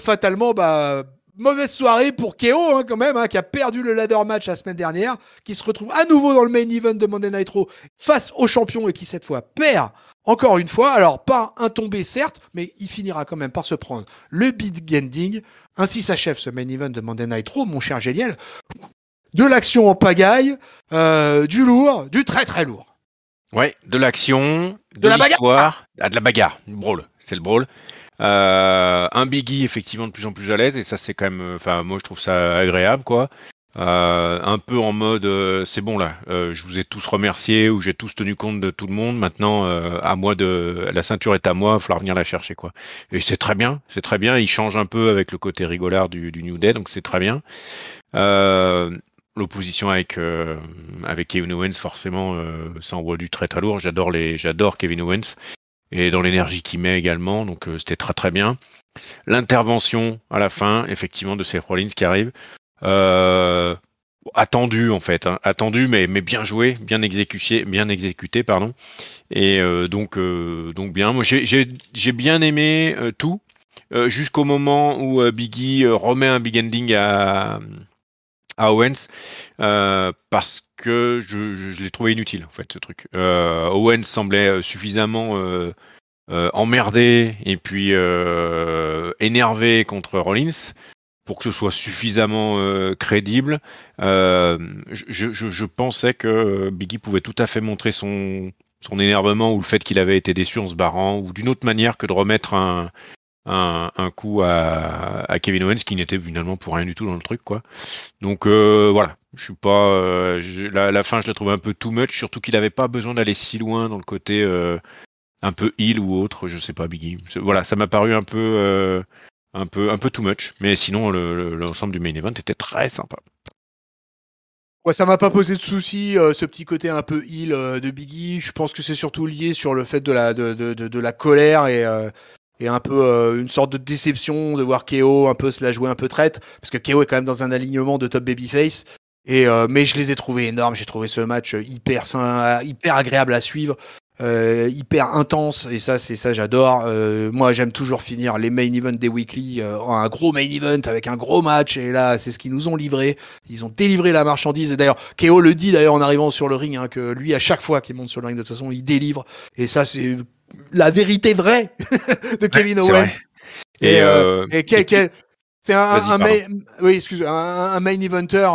fatalement, bah, mauvaise soirée pour KO hein, quand même, hein, qui a perdu le ladder match la semaine dernière, qui se retrouve à nouveau dans le main event de Monday Night Raw face au champion et qui cette fois perd encore une fois. Alors pas un tombé certes, mais il finira quand même par se prendre le big ending. Ainsi s'achève ce main event de Monday Night Raw, mon cher Géliel. De l'action en pagaille, du lourd, du très très lourd. Ouais, de l'action, De de la bagarre. l'histoire, de la bagarre, du brawl, c'est le brawl. Un Biggie effectivement de plus en plus à l'aise et ça c'est quand même, enfin moi je trouve ça agréable quoi. Un peu en mode c'est bon là, je vous ai tous remerciés ou j'ai tous tenu compte de tout le monde. Maintenant à moi de la ceinture est à moi, il va falloir venir la chercher quoi. Et c'est très bien, c'est très bien. Il change un peu avec le côté rigolard du New Day donc c'est très bien. L'opposition avec Kevin Owens forcément ça envoie du très très lourd. J'adore Kevin Owens et dans l'énergie qu'il met également donc c'était très très bien. L'intervention à la fin effectivement de Seth Rollins qui arrive attendu en fait hein, attendu mais bien joué bien exécuté pardon et donc bien moi j'ai bien aimé tout jusqu'au moment où Biggie remet un big ending à Owens parce que je l'ai trouvé inutile en fait ce truc. Owens semblait suffisamment emmerdé et puis énervé contre Rollins pour que ce soit suffisamment crédible. Je pensais que Biggie pouvait tout à fait montrer son énervement ou le fait qu'il avait été déçu en se barrant ou d'une autre manière que de remettre un coup à Kevin Owens qui n'était finalement pour rien du tout dans le truc quoi. Donc voilà, je suis pas la fin je la trouve un peu too much, surtout qu'il n'avait pas besoin d'aller si loin dans le côté un peu heel ou autre, je sais pas Biggie. Voilà, ça m'a paru un peu too much, mais sinon l'ensemble du main event était très sympa. Ouais, ça m'a pas posé de soucis, ce petit côté un peu heel de Biggie. Je pense que c'est surtout lié sur le fait de la colère et un peu une sorte de déception de voir KO un peu se la jouer un peu traite, parce que KO est quand même dans un alignement de top babyface. Et mais je les ai trouvés énormes. J'ai trouvé ce match hyper sain, hyper agréable à suivre. Hyper intense et ça j'adore. Moi j'aime toujours finir les main events des weekly en un gros main event avec un gros match et là c'est ce qu'ils nous ont livré. Ils ont délivré la marchandise et d'ailleurs KO le dit d'ailleurs en arrivant sur le ring hein, que lui à chaque fois qu'il monte sur le ring de toute façon il délivre et ça c'est la vérité vraie de Kevin C'est Owens. vrai. Et C'est vas-y, pardon. oui, excuse, un main eventer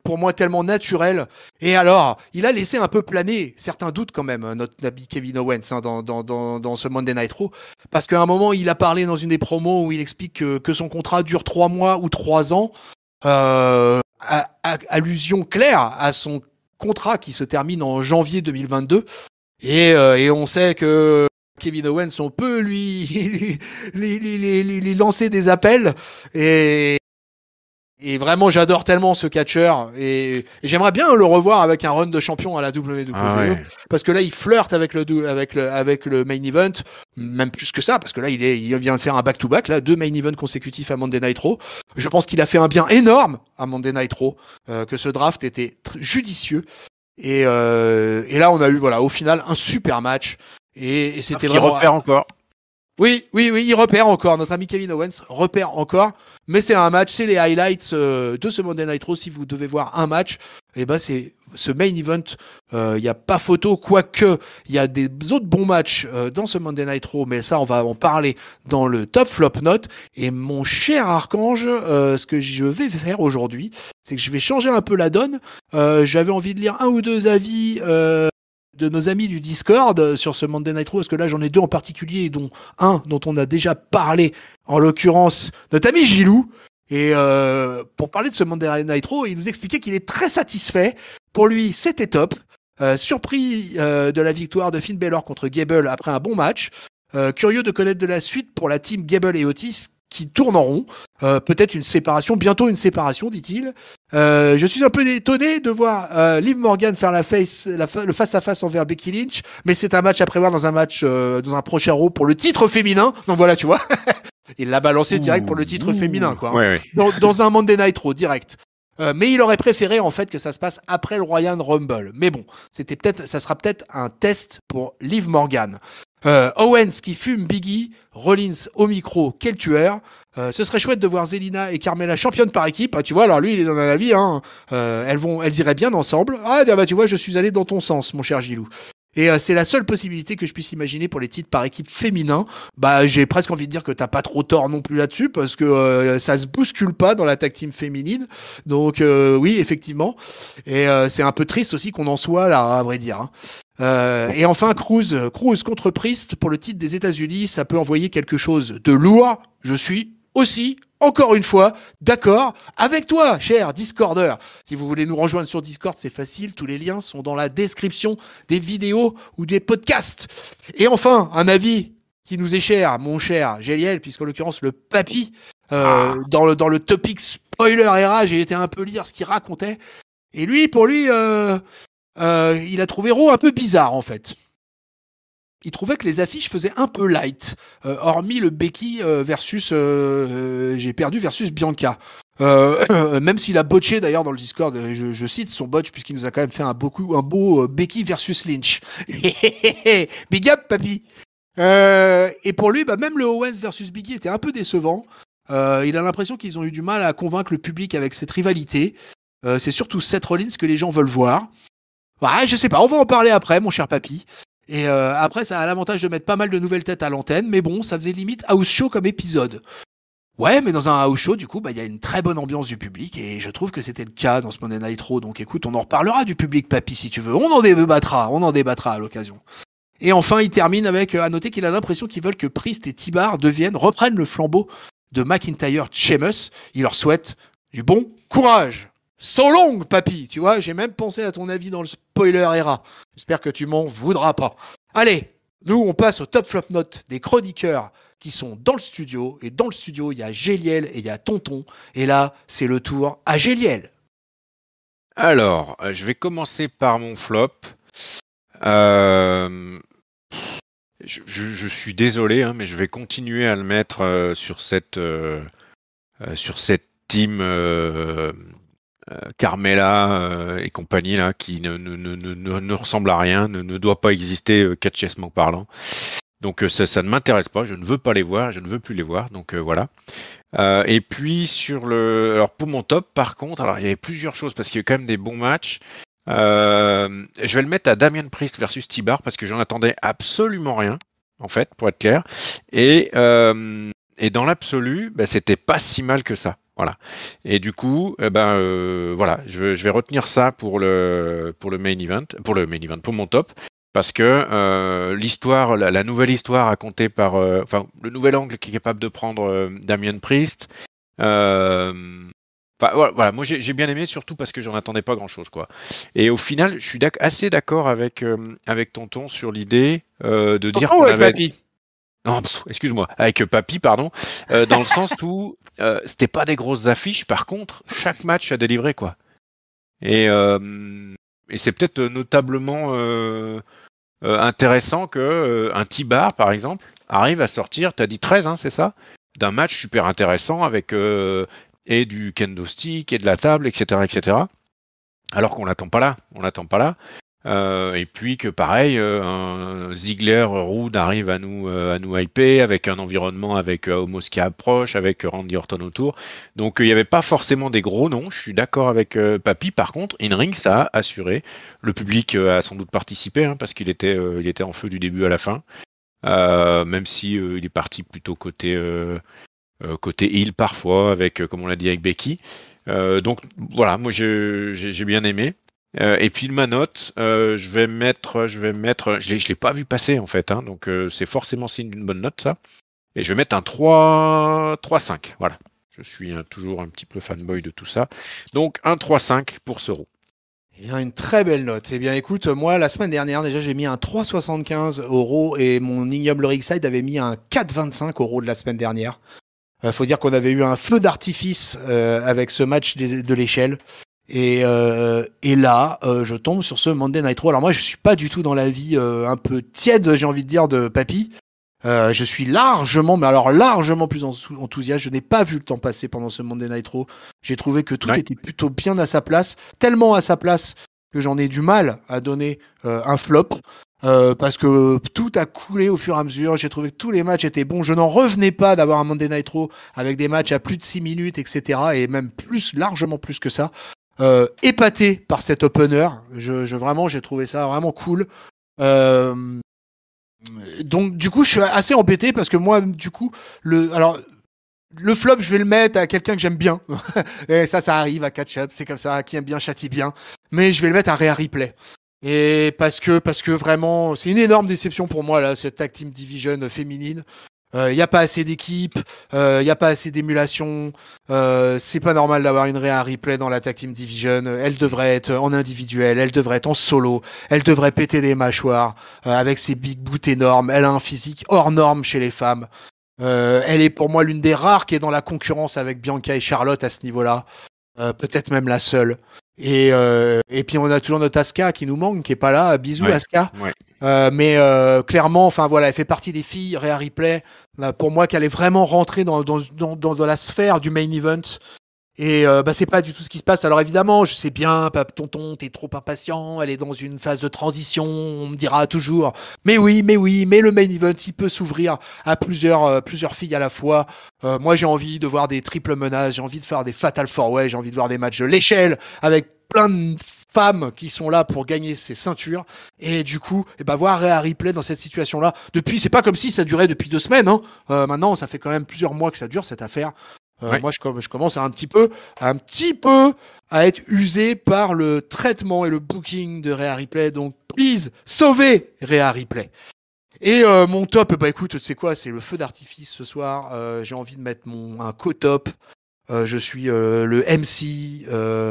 pour moi tellement naturel. Et alors, il a laissé un peu planer certains doutes quand même, notre ami Kevin Owens hein, dans ce Monday Night Raw. Parce qu'à un moment, il a parlé dans une des promos où il explique que son contrat dure 3 mois ou 3 ans. Allusion claire à son contrat qui se termine en janvier 2022. Et on sait que Kevin Owens, on peut lui lancer des appels et vraiment, j'adore tellement ce catcheur et j'aimerais bien le revoir avec un run de champion à la WWE. Ah ouais. Parce que là, il flirte avec le main event, même plus que ça, parce que là, il vient de faire un back-to-back, là, 2 main events consécutifs à Monday Night Raw. Je pense qu'il a fait un bien énorme à Monday Night Raw, que ce draft était judicieux. Et là, on a eu, voilà, au final, un super match. Et c'était Il vraiment. repère encore. Oui, il repère encore. Notre ami Kevin Owens repère encore. Mais c'est un match, c'est les highlights de ce Monday Night Raw. Si vous devez voir un match, et ben c'est ce main event. Il n'y a pas photo, quoique il y a des autres bons matchs dans ce Monday Night Raw. Mais ça, on va en parler dans le top flop note. Et mon cher Archange, ce que je vais faire aujourd'hui, c'est que je vais changer un peu la donne. J'avais envie de lire un ou deux avis. De nos amis du Discord sur ce Monday Night Raw, parce que là j'en ai 2 en particulier, dont un dont on a déjà parlé, en l'occurrence notre ami Gilou. Et pour parler de ce Monday Night Raw, il nous expliquait qu'il est très satisfait. Pour lui, c'était top. Surpris de la victoire de Finn Balor contre Gable après un bon match. Curieux de connaître de la suite pour la team Gable et Otis qui tourne en rond. Peut-être une séparation, bientôt une séparation, dit-il. Je suis un peu étonné de voir Liv Morgan faire le face-à-face envers Becky Lynch, mais c'est un match à prévoir dans un prochain Raw pour le titre féminin. Donc voilà, tu vois. Il l'a balancé direct pour le titre féminin, quoi. Ouais. Dans un Monday Night Raw, direct. Mais il aurait préféré en fait que ça se passe après le Royal Rumble. Mais bon, ça sera peut-être un test pour Liv Morgan. Owens qui fume Biggie, Rollins au micro, quel tueur. Ce serait chouette de voir Zelina et Carmella championnes par équipe. Ah, tu vois, alors lui, il est dans la vie. Hein. Elles iraient bien ensemble. Ah, bah tu vois, je suis allé dans ton sens, mon cher Gilou. Et c'est la seule possibilité que je puisse imaginer pour les titres par équipe féminin. Bah, j'ai presque envie de dire que t'as pas trop tort non plus là-dessus, parce que ça se bouscule pas dans la tag team féminine. Donc oui, effectivement. Et c'est un peu triste aussi qu'on en soit là, à vrai dire. Hein. Et enfin, Cruz contre Priest pour le titre des États-Unis, ça peut envoyer quelque chose de lourd. Je suis aussi, encore une fois, d'accord avec toi, cher Discorder. Si vous voulez nous rejoindre sur Discord, c'est facile. Tous les liens sont dans la description des vidéos ou des podcasts. Et enfin, un avis qui nous est cher, mon cher Géliel, puisqu'en l'occurrence, le papy, dans le topic spoiler era, j'ai été un peu lire ce qu'il racontait. Et lui, pour lui, il a trouvé Raw un peu bizarre, en fait. Il trouvait que les affiches faisaient un peu light, hormis le Becky versus j'ai perdu versus Bianca. Même s'il a botché d'ailleurs dans le Discord, je cite son botch puisqu'il nous a quand même fait un beau Becky versus Lynch. Big up, papy. Et pour lui, bah, même le Owens versus Biggie était un peu décevant. Il a l'impression qu'ils ont eu du mal à convaincre le public avec cette rivalité. C'est surtout Seth Rollins que les gens veulent voir. Ouais, je sais pas, on va en parler après, mon cher papy. Et après, ça a l'avantage de mettre pas mal de nouvelles têtes à l'antenne, mais bon, ça faisait limite house show comme épisode. Ouais, mais dans un house show, du coup, bah, y a une très bonne ambiance du public, et je trouve que c'était le cas dans ce Monday Night Raw. Donc écoute, on en reparlera du public, papy, si tu veux. On en débattra à l'occasion. Et enfin, il termine avec, à noter qu'il a l'impression qu'ils veulent que Priest et T-Bar reprennent le flambeau de McIntyre Sheamus. Il leur souhaite du bon courage. So long, papy, tu vois, j'ai même pensé à ton avis dans le spoiler era. J'espère que tu m'en voudras pas. Allez, nous, on passe au top flop note des chroniqueurs qui sont dans le studio. Et dans le studio, il y a Géliel et il y a Tonton. Et là, c'est le tour à Géliel. Alors, je vais commencer par mon flop. Je suis désolé, hein, mais je vais continuer à le mettre sur cette team Carmella et compagnie là, qui ne ressemble à rien, ne doit pas exister catchesment parlant. Donc ça ne m'intéresse pas, je ne veux pas les voir, je ne veux plus les voir. Donc voilà. Et puis alors pour mon top, par contre, alors il y avait plusieurs choses parce qu'il y a quand même des bons matchs. Je vais le mettre à Damian Priest versus T-Bar parce que j'en attendais absolument rien, en fait, pour être clair. Et dans l'absolu, bah, c'était pas si mal que ça. Voilà. Et du coup, voilà, je vais retenir ça pour le main event, pour mon top. Parce que l'histoire, la nouvelle histoire racontée par, le nouvel angle qui est capable de prendre Damian Priest, Enfin, voilà, moi j'ai bien aimé, surtout parce que j'en attendais pas grand-chose, quoi. Et au final, je suis assez d'accord avec Tonton sur l'idée de dire Tonton ou qu'on avec avait. papy? Non, excuse-moi, avec Papy, pardon, dans le sens où c'était pas des grosses affiches, par contre, chaque match a délivré, quoi. Et, euh, et c'est peut-être notablement intéressant que un T-Bar, par exemple, arrive à sortir, t'as dit 13, hein, c'est ça, d'un match super intéressant avec et du kendo stick et de la table, etc., etc. Alors qu'on l'attend pas là, on l'attend pas là. Et puis que pareil, un Ziggler Rude arrive à nous hyper avec un environnement avec Omos qui approche, avec Randy Orton autour. Donc il n'y avait pas forcément des gros noms. Je suis d'accord avec Papy. Par contre, In-Ring, ça a assuré. Le public a sans doute participé hein, parce il était en feu du début à la fin. Même si il est parti plutôt côté heel parfois, avec comme on l'a dit avec Becky. Donc voilà, moi j'ai bien aimé. Et puis ma note, je l'ai pas vu passer en fait, hein, donc c'est forcément signe d'une bonne note ça. Et je vais mettre un 3,5. Voilà. Je suis toujours un petit peu fanboy de tout ça. Donc un 3,5 pour ce roux. Eh bien, une très belle note. Eh bien, écoute, moi, la semaine dernière, déjà, j'ai mis un 3,75 € et mon ignoble Ringside avait mis un 4,25 € de la semaine dernière. Faut dire qu'on avait eu un feu d'artifice avec ce match de l'échelle. Et là, je tombe sur ce Monday Night Raw. Alors moi, je suis pas du tout dans la vie un peu tiède, j'ai envie de dire, de Papy. Je suis largement, mais alors largement plus enthousiaste. Je n'ai pas vu le temps passer pendant ce Monday Night Raw. J'ai trouvé que tout Ouais. était plutôt bien à sa place, tellement à sa place que j'en ai du mal à donner un flop. Parce que tout a coulé au fur et à mesure. J'ai trouvé que tous les matchs étaient bons. Je n'en revenais pas d'avoir un Monday Night Raw avec des matchs à plus de 6 minutes, etc. Et même plus, largement plus que ça. Épaté par cet opener. Vraiment, j'ai trouvé ça vraiment cool. Donc du coup je suis assez embêté parce que moi du coup le flop je vais le mettre à quelqu'un que j'aime bien. Et ça arrive à catch up, c'est comme ça, qui aime bien châtie bien, mais je vais le mettre à Rhea Ripley. Et parce que vraiment c'est une énorme déception pour moi là cette tag team division féminine. Il y a pas assez d'équipes, il y a pas assez d'émulation. C'est pas normal d'avoir une Rhea Ripley dans la tag team division. Elle devrait être en individuel, elle devrait être en solo, elle devrait péter des mâchoires avec ses big boots énormes. Elle a un physique hors norme chez les femmes. Elle est pour moi l'une des rares qui est dans la concurrence avec Bianca et Charlotte à ce niveau-là. Peut-être même la seule. Et puis on a toujours notre Asuka qui nous manque, qui est pas là. Bisous Ouais. Asuka. Ouais. Mais clairement, enfin voilà, elle fait partie des filles. Rhea Ripley, pour moi, qu'elle est vraiment rentrée dans la sphère du main event. Et c'est pas du tout ce qui se passe. Alors évidemment, je sais bien, tonton, t'es trop impatient. Elle est dans une phase de transition. On me dira toujours. Mais oui, mais le main event, il peut s'ouvrir à plusieurs filles à la fois. Moi, j'ai envie de voir des triples menaces. J'ai envie de faire des fatal four way. J'ai envie de voir des matchs de l'échelle avec plein de femmes qui sont là pour gagner ces ceintures. Et du coup, voir Rhea Ripley dans cette situation-là. C'est pas comme si ça durait depuis 2 semaines. Hein. Maintenant, ça fait quand même plusieurs mois que ça dure cette affaire. Ouais. Moi, je commence un petit peu à être usé par le traitement et le booking de Rhea Ripley. Donc, please, sauvez Rhea Ripley. Et mon top, écoute, c'est quoi? C'est le feu d'artifice ce soir. J'ai envie de mettre un co-top. Je suis le MC,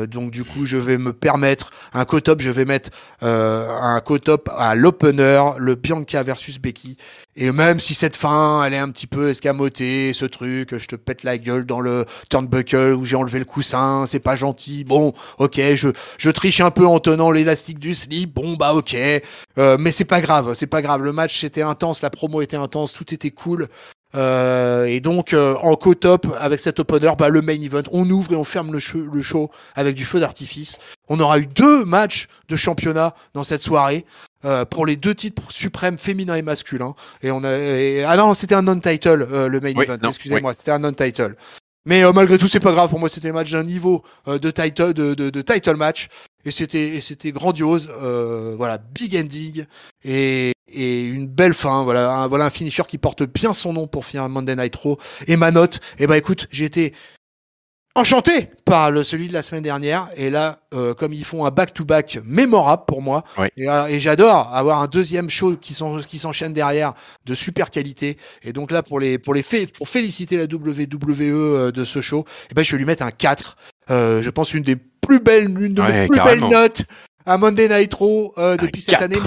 donc du coup je vais me permettre un co-top, je vais mettre un co-top à l'opener, le Bianca versus Becky. Et même si cette fin, elle est un petit peu escamotée, ce truc, je te pète la gueule dans le turnbuckle où j'ai enlevé le coussin, c'est pas gentil. Bon, ok, je triche un peu en tenant l'élastique du slip. Bon, ok, mais c'est pas grave, c'est pas grave. Le match c'était intense, la promo était intense, tout était cool. Et donc en co-top avec cet opener, le main event, on ouvre et on ferme le show avec du feu d'artifice. On aura eu 2 matchs de championnat dans cette soirée pour les 2 titres suprêmes féminins et masculins. Ah non, c'était un non-title le main event. Excusez-moi, c'était un non-title. Mais malgré tout, c'est pas grave. Pour moi, c'était un match d'un niveau de title match. Et c'était grandiose. Voilà, big ending et une belle fin. Voilà un finisher qui porte bien son nom pour finir un Monday Night Raw. Et ma note, écoute, j'ai été enchanté par celui de la semaine dernière. Et là, comme ils font un back-to-back mémorable pour moi, Ouais. et j'adore avoir un deuxième show qui s'enchaîne derrière de super qualité. Et donc là, pour féliciter la WWE de ce show, je vais lui mettre un 4. Je pense une de mes plus belles notes à Monday Night Raw depuis cette année.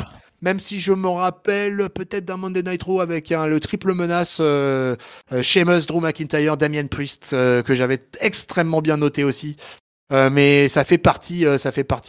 Même si je me rappelle peut-être d'un Monday Night Raw avec le triple menace Sheamus, Drew McIntyre, Damian Priest que j'avais extrêmement bien noté aussi. Mais ça fait partie.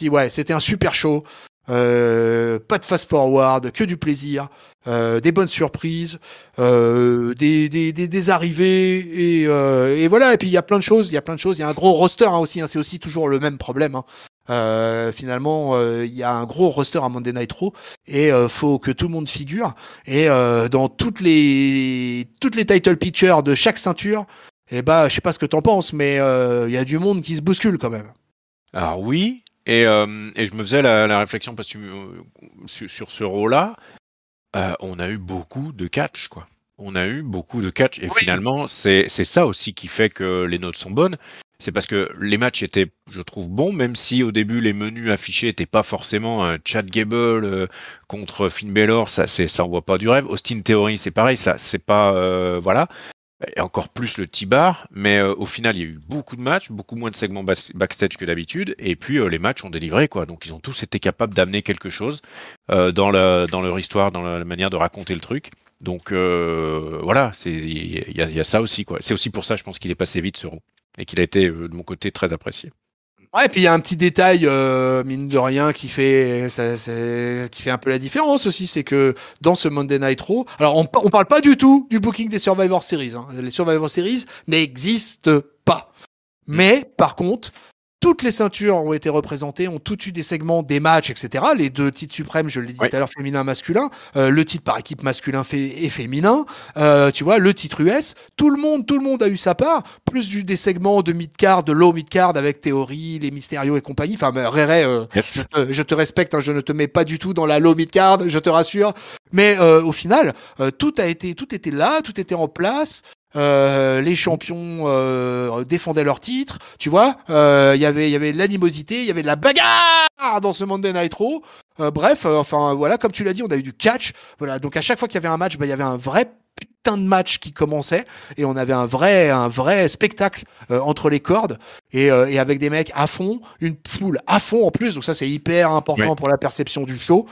Ouais, c'était un super show. Pas de fast forward, que du plaisir, des bonnes surprises, des arrivées et voilà. Et puis il y a plein de choses. Il y a un gros roster aussi. C'est aussi toujours le même problème. Finalement, il y a un gros roster à Monday Night Raw et faut que tout le monde figure. Et dans toutes les title pictures de chaque ceinture, je sais pas ce que t'en penses, mais il y a du monde qui se bouscule quand même. Alors oui, et je me faisais la réflexion parce que sur ce rôle-là, on a eu beaucoup de catch, quoi. On a eu beaucoup de catch et finalement c'est ça aussi qui fait que les notes sont bonnes. C'est parce que les matchs étaient, je trouve, bons, même si au début les menus affichés n'étaient pas forcément un Chad Gable contre Finn Balor, ça envoie pas du rêve. Austin Theory, c'est pareil, ça c'est pas voilà. Et encore plus le T-Bar, mais au final il y a eu beaucoup de matchs, beaucoup moins de segments backstage que d'habitude, et puis les matchs ont délivré, quoi. Donc ils ont tous été capables d'amener quelque chose dans leur histoire, dans la manière de raconter le truc. Donc voilà, il y a ça aussi, quoi. C'est aussi pour ça, je pense qu'il est passé vite ce Raw et qu'il a été de mon côté très apprécié. Ouais, et puis il y a un petit détail, mine de rien, qui fait un peu la différence aussi, c'est que dans ce Monday Night Raw, alors on parle pas du tout du booking des Survivor Series, hein. Les Survivor Series n'existent pas. Mais par contre, toutes les ceintures ont été représentées, ont toutes eu des segments, des matchs, etc. Les deux titres suprêmes, je l'ai dit tout à l'heure, féminin, masculin, le titre par équipe masculin et féminin, tu vois, le titre US, tout le monde a eu sa part, plus des segments de mid-card, de low mid-card avec Théorie, les Mysterio et compagnie. Enfin, Ray, yes. je te respecte, hein, je ne te mets pas du tout dans la low mid-card, je te rassure. Mais au final, tout était là, tout était en place. Les champions défendaient leur titre, tu vois. Il y avait de l'animosité, il y avait de la bagarre dans ce Monday Night Raw. Bref, voilà, comme tu l'as dit, on a eu du catch. Voilà, donc à chaque fois qu'il y avait un match, il y avait un vrai putain de match qui commençait et on avait un vrai spectacle entre les cordes et avec des mecs à fond, une foule à fond en plus. Donc ça, c'est hyper important pour la perception du show.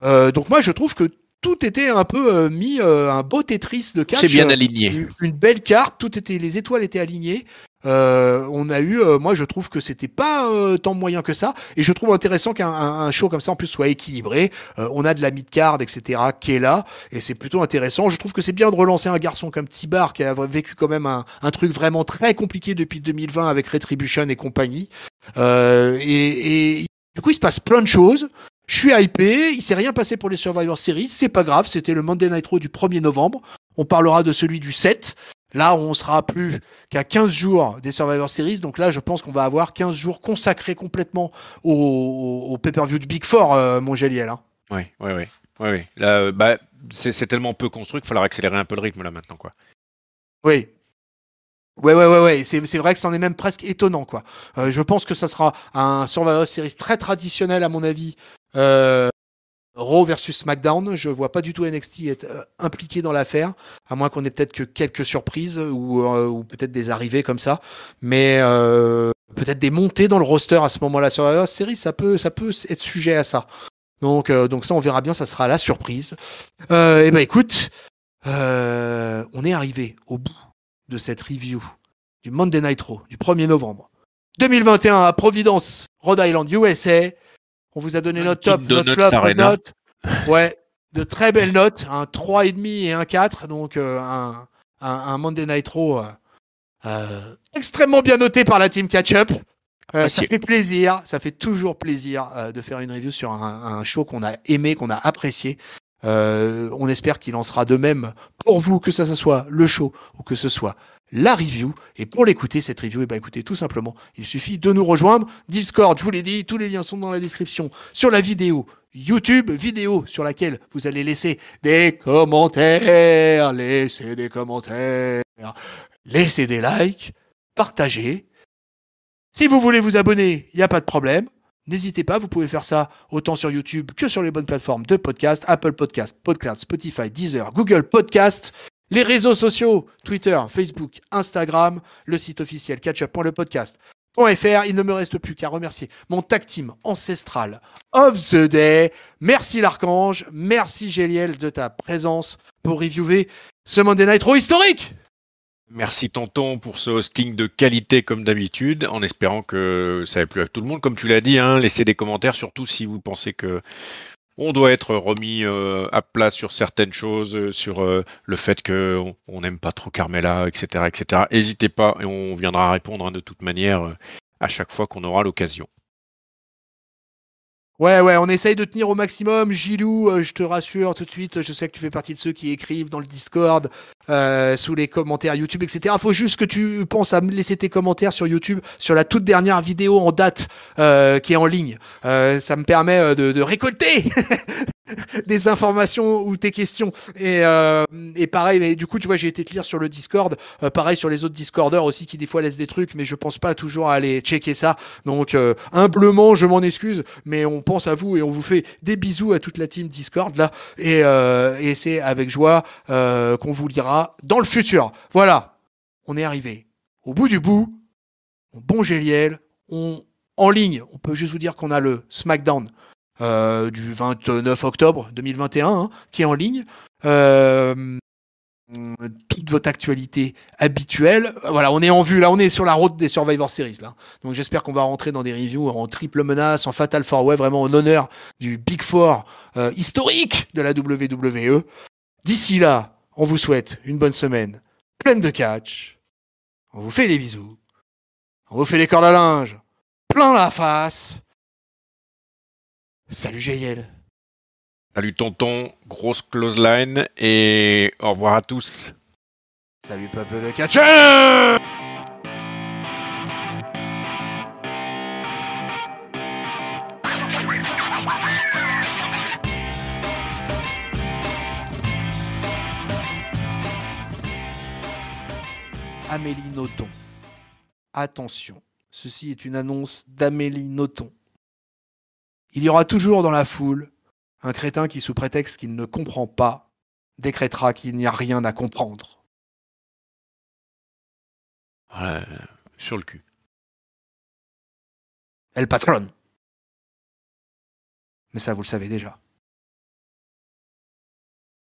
Donc moi, je trouve que tout était un peu mis un beau Tetris de catch. C'est bien aligné. Une belle carte, les étoiles étaient alignées. On a eu, moi je trouve que c'était pas tant moyen que ça, et je trouve intéressant qu'un show comme ça en plus soit équilibré. On a de la mid-card, etc. qui est là, et c'est plutôt intéressant. Je trouve que c'est bien de relancer un garçon comme T-Bar qui a vécu quand même un truc vraiment très compliqué depuis 2020 avec Retribution et compagnie. Et du coup il se passe plein de choses. Je suis hypé, il s'est rien passé pour les Survivor Series, c'est pas grave, c'était le Monday Night Raw du 1er novembre, on parlera de celui du 7, là on sera plus qu'à 15 jours des Survivor Series, donc là je pense qu'on va avoir 15 jours consacrés complètement au pay-per-view de Big Four, mon Géliel. Hein. Oui. Là, c'est tellement peu construit qu'il va falloir accélérer un peu le rythme là maintenant, quoi. Oui. Ouais. C'est vrai que c'en est même presque étonnant, quoi. Je pense que ça sera un Survivor Series très traditionnel, à mon avis. Raw versus SmackDown. Je vois pas du tout NXT être impliqué dans l'affaire, à moins qu'on ait peut-être que quelques surprises ou peut-être des arrivées comme ça. Mais peut-être des montées dans le roster à ce moment-là. Survivor Series, ça peut être sujet à ça. Donc ça, on verra bien. Ça sera la surprise. Et écoute, on est arrivé au bout de cette review du Monday Night Raw du 1er novembre 2021 à Providence, Rhode Island, USA. On vous a donné notre top, notre flop, notre note. Ouais, de très belles notes, un 3,5 et un 4. Donc un Monday Night Raw extrêmement bien noté par la team Catch-Up. Ça fait plaisir, ça fait toujours plaisir de faire une review sur un show qu'on a aimé, qu'on a apprécié. On espère qu'il en sera de même pour vous, que ça soit le show ou que ce soit la review. Et pour l'écouter, cette review, écoutez, tout simplement, il suffit de nous rejoindre. Discord, je vous l'ai dit, tous les liens sont dans la description. Sur la vidéo YouTube, vidéo sur laquelle vous allez laisser des commentaires, laissez des likes, partagez. Si vous voulez vous abonner, il n'y a pas de problème. N'hésitez pas, vous pouvez faire ça autant sur YouTube que sur les bonnes plateformes de podcast, Apple Podcast, Podcast, Spotify, Deezer, Google Podcast, les réseaux sociaux, Twitter, Facebook, Instagram, le site officiel catchup.lepodcast. .fr, il ne me reste plus qu'à remercier mon tag team ancestral of the day. Merci l'Archange, merci Géliel de ta présence pour reviewer ce Monday Night Raw historique. Merci tonton pour ce hosting de qualité comme d'habitude, en espérant que ça ait plu à tout le monde. Comme tu l'as dit, hein, laissez des commentaires, surtout si vous pensez que on doit être remis à plat sur certaines choses, sur le fait qu'on n'aime pas trop Carmella, etc., etc. N'hésitez pas et on viendra répondre de toute manière à chaque fois qu'on aura l'occasion. Ouais, on essaye de tenir au maximum. Gilou, je te rassure tout de suite, je sais que tu fais partie de ceux qui écrivent dans le Discord, sous les commentaires YouTube, etc. Faut juste que tu penses à me laisser tes commentaires sur YouTube, sur la toute dernière vidéo en date qui est en ligne. Ça me permet de récolter des informations ou tes questions. Et pareil, mais du coup, tu vois, j'ai été te lire sur le Discord. Pareil sur les autres Discorders aussi qui des fois laissent des trucs, mais je pense pas toujours à aller checker ça. Donc, humblement, je m'en excuse, mais on pense à vous et on vous fait des bisous à toute la team Discord là. Et c'est avec joie qu'on vous lira dans le futur. Voilà, on est arrivé au bout du bout. Bon Géliel, en ligne, on peut juste vous dire qu'on a le SmackDown du 29 octobre 2021 hein, qui est en ligne. Toute votre actualité habituelle. Voilà, on est en vue, là, on est sur la route des Survivor Series, là. Donc j'espère qu'on va rentrer dans des reviews en triple menace, en Fatal 4-Way, vraiment en honneur du Big Four historique de la WWE. D'ici là, on vous souhaite une bonne semaine pleine de catch. On vous fait les bisous. On vous fait les cordes à linge plein la face. Salut Géliel. Salut tonton, grosse close line et au revoir à tous. Salut peuple de catcheur. Amélie Nothomb. Attention, ceci est une annonce d'Amélie Nothomb. Il y aura toujours dans la foule un crétin qui, sous prétexte qu'il ne comprend pas, décrétera qu'il n'y a rien à comprendre. Voilà, sur le cul. Elle patronne. Mais ça, vous le savez déjà.